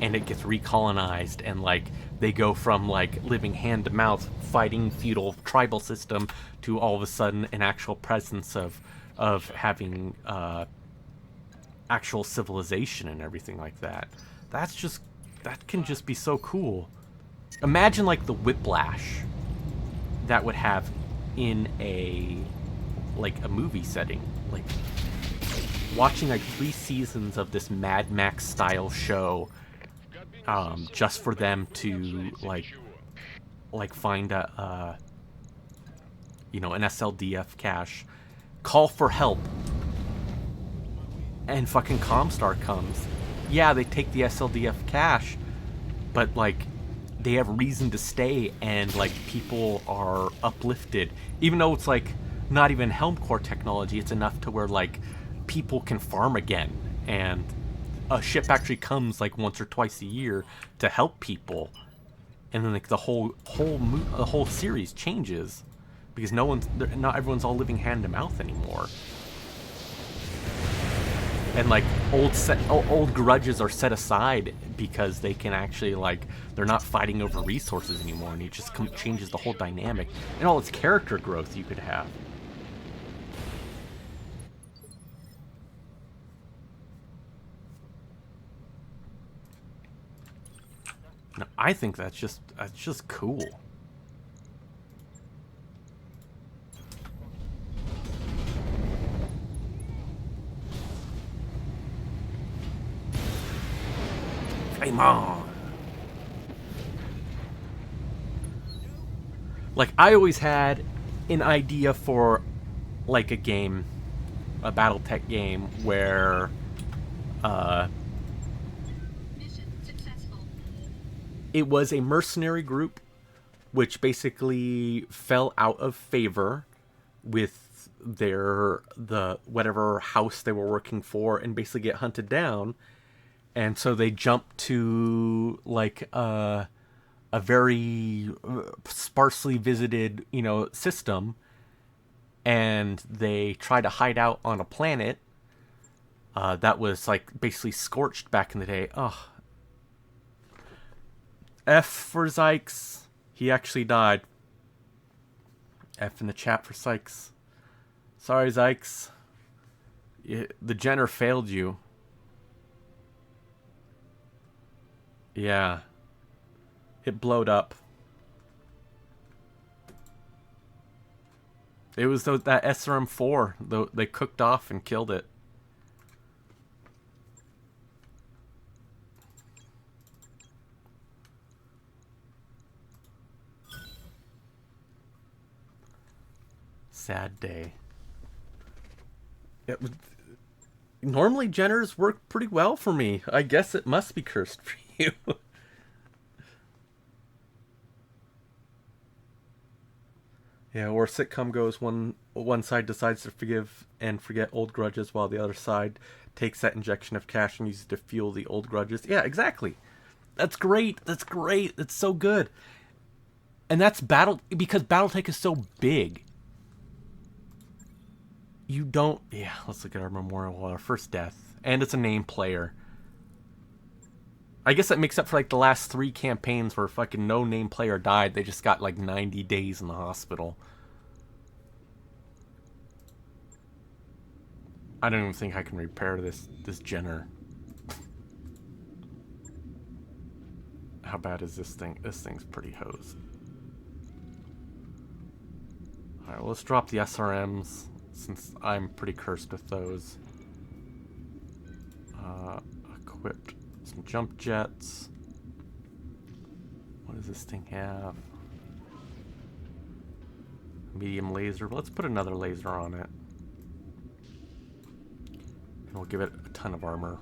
and it gets recolonized, and like they go from like living hand to mouth fighting feudal tribal system to all of a sudden an actual presence of having actual civilization and everything like that. That can just be so cool. Imagine like the whiplash that would have in a movie setting, like watching like 3 seasons of this Mad Max style show, just for them to like find a an SLDF cache, call for help, and fucking Comstar comes. Yeah, they take the SLDF cache, but like they have reason to stay, and like people are uplifted, even though it's like not even Helm core technology. It's enough to where like people can farm again, and a ship actually comes like once or twice a year to help people, and then like the whole series changes because not everyone's all living hand to mouth anymore, and like old grudges are set aside because they can actually like, they're not fighting over resources anymore, and it just changes the whole dynamic and all its character growth you could have. No, I think that's just cool. Flame on. Like, I always had an idea for like a game, a BattleTech game where Mission successful. it was a mercenary group which basically fell out of favor with the whatever house they were working for, and basically get hunted down, and so they jump to like a very sparsely visited system, and they try to hide out on a planet that was like basically scorched back in the day. Oh, F for Zykes. He actually died. F in the chat for Sykes. Sorry, Zykes. The Jenner failed you. Yeah. It blowed up. It was that SRM-4. They cooked off and killed it. Sad day. It, normally, Jenners work pretty well for me. I guess it must be cursed for you. Yeah, or sitcom goes, one side decides to forgive and forget old grudges while the other side takes that injection of cash and uses it to fuel the old grudges. Yeah, exactly. That's great. That's great. That's so good. And that's because Battletech is so big. You don't... Yeah, let's look at our memorial. Our first death. And it's a named player. I guess that makes up for like the last 3 campaigns where fucking no named player died. They just got like 90 days in the hospital. I don't even think I can repair this Jenner. How bad is this thing? This thing's pretty hosed. Alright, well, let's drop the SRMs, since I'm pretty cursed with those. Equipped some jump jets. What does this thing have? Medium laser. Let's put another laser on it. And we'll give it a ton of armor.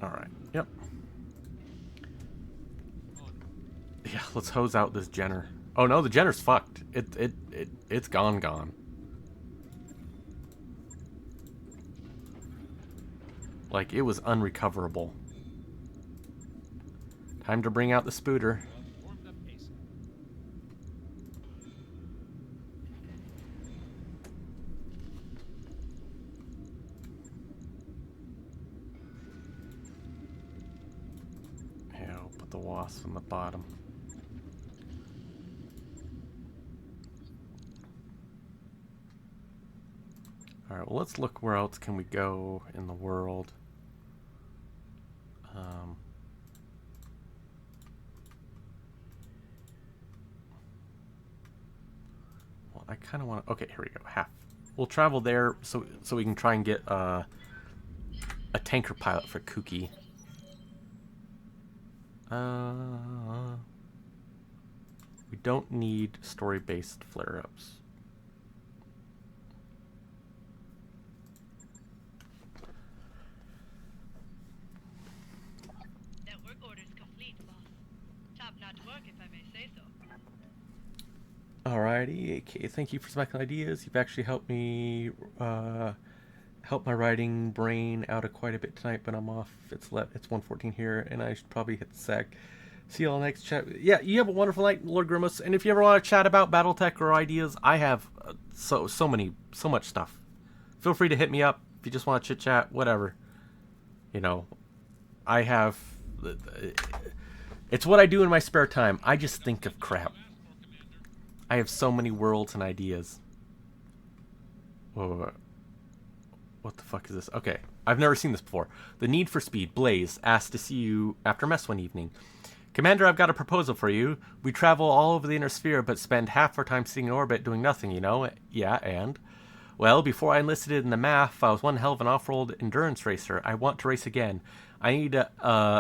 Alright, yep. Yeah, let's hose out this Jenner. Oh no, the Jenner's fucked. It's gone. Like, it was unrecoverable. Time to bring out the spooter. Warmed up ASAP. Yeah, we'll put the wasp on the bottom. Alright, well, let's look where else can we go in the world. Well, I kind of want to... Okay, here we go. Half. We'll travel there so we can try and get a tanker pilot for Kuki. We don't need story-based flare-ups. That work order's complete, boss. Top-notch work, if I may say so. Alrighty, okay, thank you for some ideas. You've actually helped me help my writing brain out of quite a bit tonight, but I'm off. It's 1:14 here, and I should probably hit the sack. See you all next chat. Yeah, you have a wonderful night, Lord Grimace. And if you ever want to chat about BattleTech or ideas, I have so much stuff. Feel free to hit me up if you just want to chit chat, whatever. You know, I have. It's what I do in my spare time. I just think of crap. I have so many worlds and ideas. Whoa. What the fuck is this? Okay, I've never seen this before. The Need for Speed. Blaze asked to see you after mess one evening. Commander, I've got a proposal for you. We travel all over the inner sphere, but spend half our time sitting in orbit doing nothing, you know? Yeah, and? Well, before I enlisted in the MAF, I was one hell of an off-road endurance racer. I want to race again. I need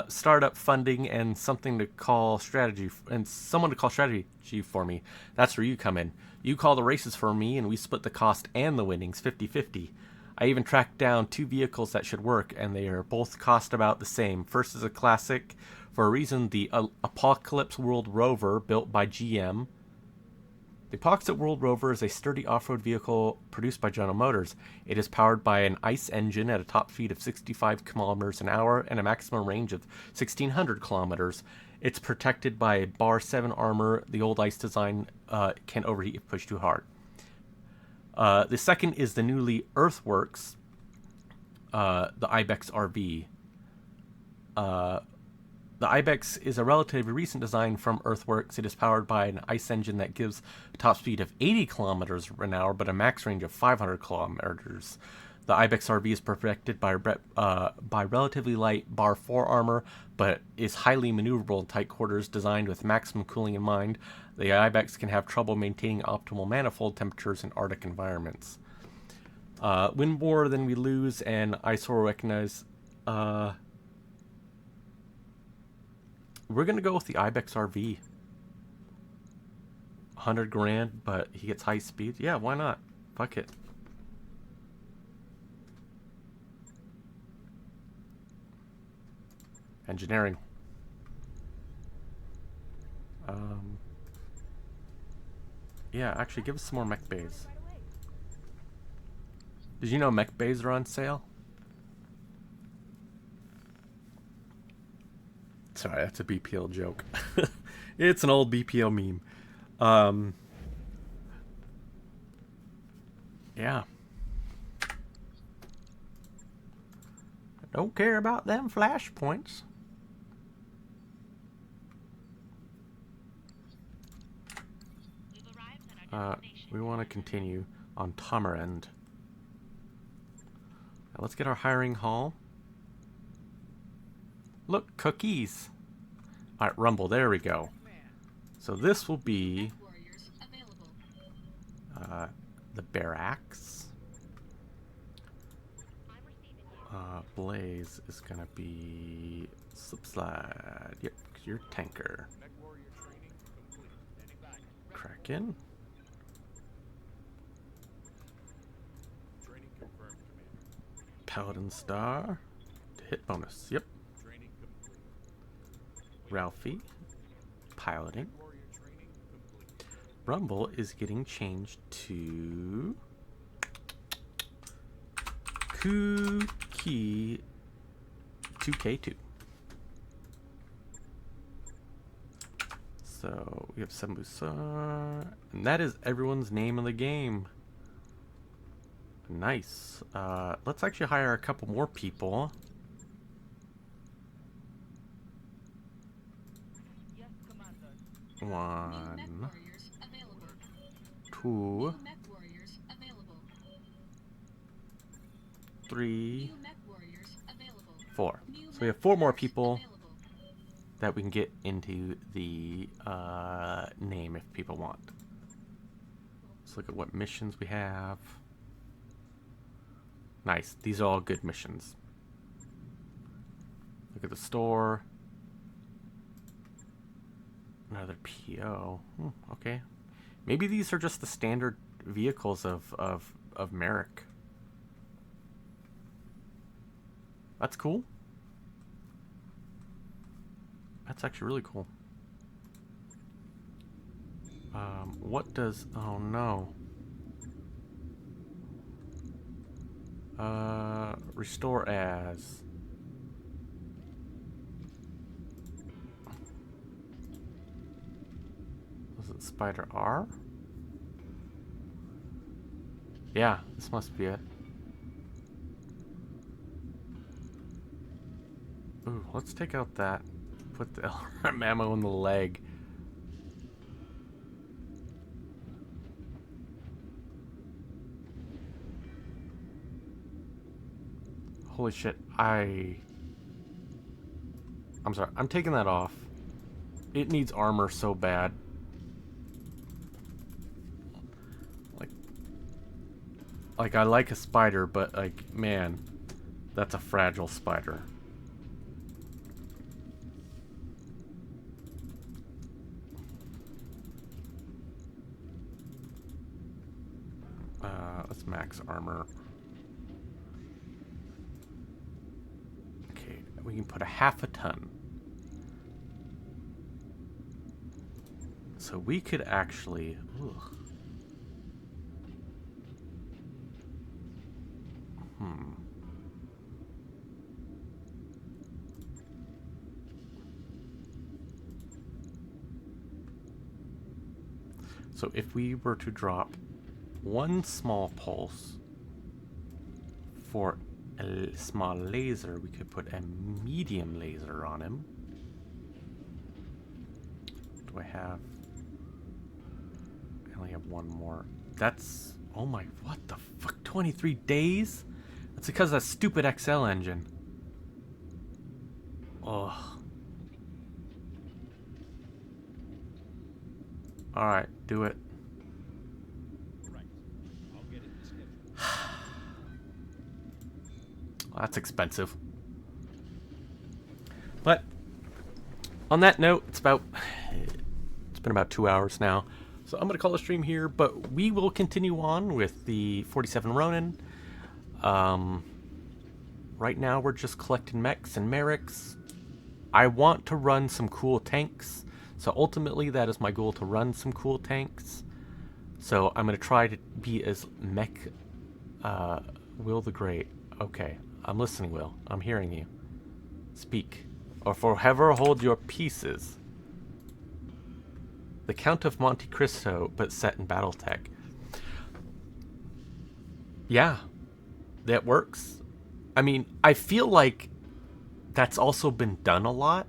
startup funding and something to call strategy, and someone to call strategy for me. That's where you come in. You call the races for me, and we split the cost and the winnings 50-50. I even tracked down 2 vehicles that should work, and they are both cost about the same. First is a classic, for a reason, the Apocalypse World Rover, built by GM. The Apocalypse World Rover is a sturdy off-road vehicle produced by General Motors. It is powered by an ICE engine at a top speed of 65 kilometers an hour and a maximum range of 1,600 kilometers. It's protected by Bar 7 armor. The old ICE design can overheat if pushed too hard. The second is the newly Earthworks, the Ibex RV. The Ibex is a relatively recent design from Earthworks. It is powered by an ICE engine that gives a top speed of 80 kilometers an hour, but a max range of 500 kilometers. The Ibex RV is perfected by relatively light Bar 4 armor, but is highly maneuverable in tight quarters, designed with maximum cooling in mind. The Ibex can have trouble maintaining optimal manifold temperatures in Arctic environments. Win more than we lose, and ISOR recognize. We're gonna go with the Ibex RV. 100 grand, but he gets high speed. Yeah, why not? Fuck it. Engineering. Yeah, actually, give us some more mech bays. Did you know mech bays are on sale? Sorry, that's a BPL joke. It's an old BPL meme. Yeah. I don't care about them flashpoints. We've arrived at our destination. We want to continue on Tamarend. Now let's get our hiring hall. Look, cookies. Alright, Rumble, there we go. So this will be Warriors available. the barracks. I'm receiving you. Blaze is gonna be slip slide. Yep, 'cause you're tanker. Mech warrior training complete. Standing back. Kraken. Training confirmed, Commander. Paladin star. Hit bonus. Yep. Training complete. Ralphie. Piloting. Warrior training complete. Rumble is getting changed to Kuki 2K2. So we have Sambusa, and that is everyone's name in the game. Nice. Let's actually hire a couple more people. Yes, Commander. New mech One, warriors available. two, New mech warriors available. three, New mech warriors available. 4. New So we mech have 4 more warriors people available. that we can get into the name if people want. Let's look at what missions we have. Nice. These are all good missions. Look at the store. Another PO. Okay. Maybe these are just the standard vehicles of Merrick. That's cool. That's actually really cool. What does... Oh, no. Restore as... Was it Spider R? Yeah, this must be it. Ooh, let's take out that. Put the LRM ammo in the leg. Holy shit, I'm sorry, I'm taking that off. It needs armor so bad. Like I like a spider, but like, man, that's a fragile spider. Let's max armor. Okay, we can put a half a ton. So we could actually... Ugh. So if we were to drop one small pulse for a small laser, we could put a medium laser on him. Do I have... I only have one more. That's... Oh my... What the fuck? 23 days? That's because of that stupid XL engine. Ugh. Alright, do it. Right. I'll get it scheduled. Well, that's expensive. But on that note, it's been about 2 hours now. So I'm going to call the stream here, but we will continue on with the 47 Ronin. Right now we're just collecting mechs and merrics. I want to run some cool tanks. So ultimately that is my goal, to run some cool tanks. So I'm going to try to be as mech... Will the Great. Okay, I'm listening, Will. I'm hearing you. Speak. Or forever hold your pieces. The Count of Monte Cristo, but set in Battletech. Yeah, that works. I mean, I feel like that's also been done a lot.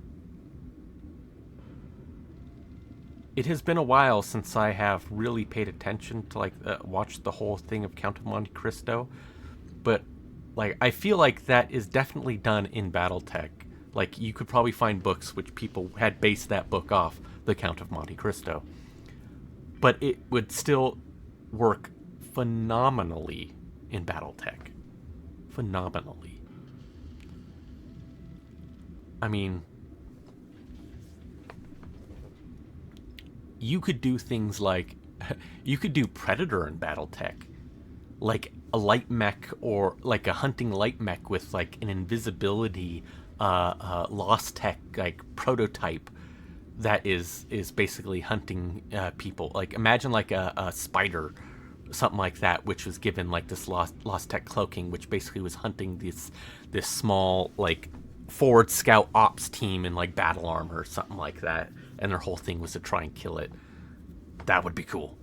It has been a while since I have really paid attention to, like, watch the whole thing of Count of Monte Cristo. But, like, I feel like that is definitely done in Battletech. Like, you could probably find books which people had based that book off, the Count of Monte Cristo. But it would still work phenomenally in Battletech. Phenomenally. I mean, you could do things like, you could do Predator in Battletech. Like a light mech, or like a hunting light mech with like an invisibility Lost Tech like prototype that is basically hunting people. Like imagine like a spider, something like that, which was given like this Lost Tech cloaking, which basically was hunting this small like forward scout ops team in like battle armor or something like that, and their whole thing was to try and kill it. That would be cool.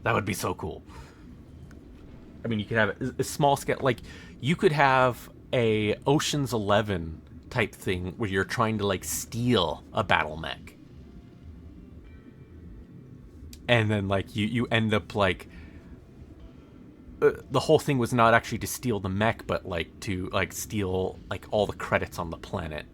That would be so cool. I mean, you could have a small scale, like you could have a Ocean's 11 type thing where you're trying to like steal a battle mech, and then like you end up like the whole thing was not actually to steal the mech, but like to like steal like all the credits on the planet.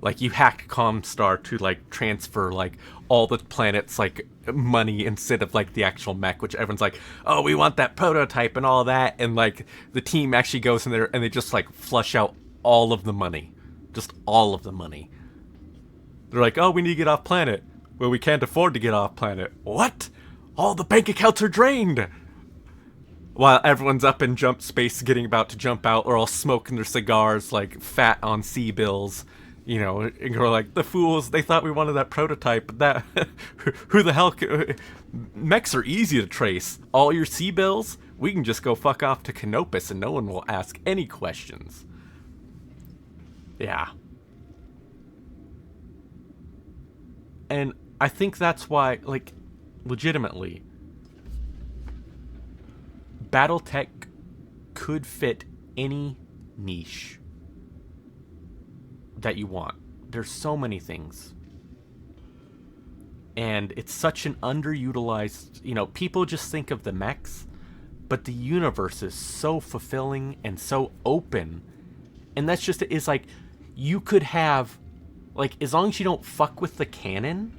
Like you hacked Comstar to like transfer like all the planet's like money instead of like the actual mech, which everyone's like, oh, we want that prototype and all that, and like the team actually goes in there and they just like flush out all of the money, just all of the money. They're like, oh, we need to get off planet. Well, we can't afford to get off planet. What? All the bank accounts are drained. While everyone's up in jump space, getting about to jump out, or all smoking their cigars, like fat on C-bills. You know, and we're like, the fools, they thought we wanted that prototype, but that, who the hell, mechs are easy to trace. All your C-bills, we can just go fuck off to Canopus and no one will ask any questions. Yeah. And I think that's why, like, legitimately, Battletech could fit any niche that you want. There's so many things. And it's such an underutilized, you know, people just think of the mechs, but the universe is so fulfilling and so open. And that's just, it's like, you could have, like, as long as you don't fuck with the canon,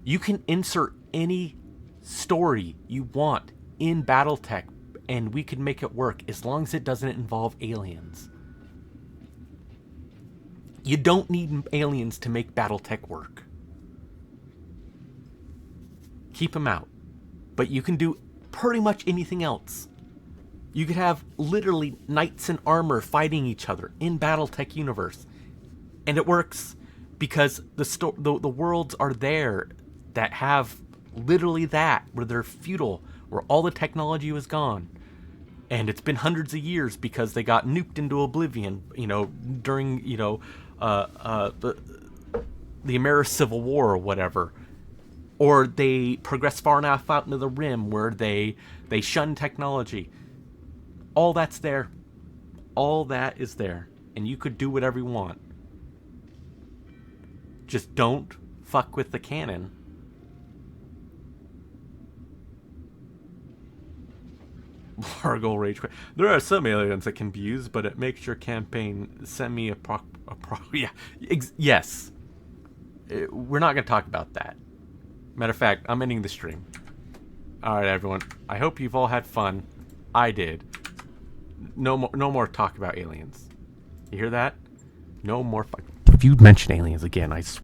you can insert any story you want in Battletech, and we could make it work as long as it doesn't involve aliens. You don't need aliens to make Battletech work. Keep them out. But you can do pretty much anything else. You could have literally knights in armor fighting each other in Battletech universe. And it works because the worlds are there that have literally that, where they're feudal, where all the technology was gone. And it's been hundreds of years because they got nuked into oblivion, you know, during, you know, the American Civil War or whatever. Or they progress far enough out into the rim where they shun technology. All that's there. All that is there. And you could do whatever you want. Just don't fuck with the canon. Largo Rage Quit. There are some aliens that can be used, but it makes your campaign yeah. Yes. We're not going to talk about that. Matter of fact, I'm ending the stream. Alright, everyone. I hope you've all had fun. I did. No more talk about aliens. You hear that? No more fuck. If you mention aliens again, I swear.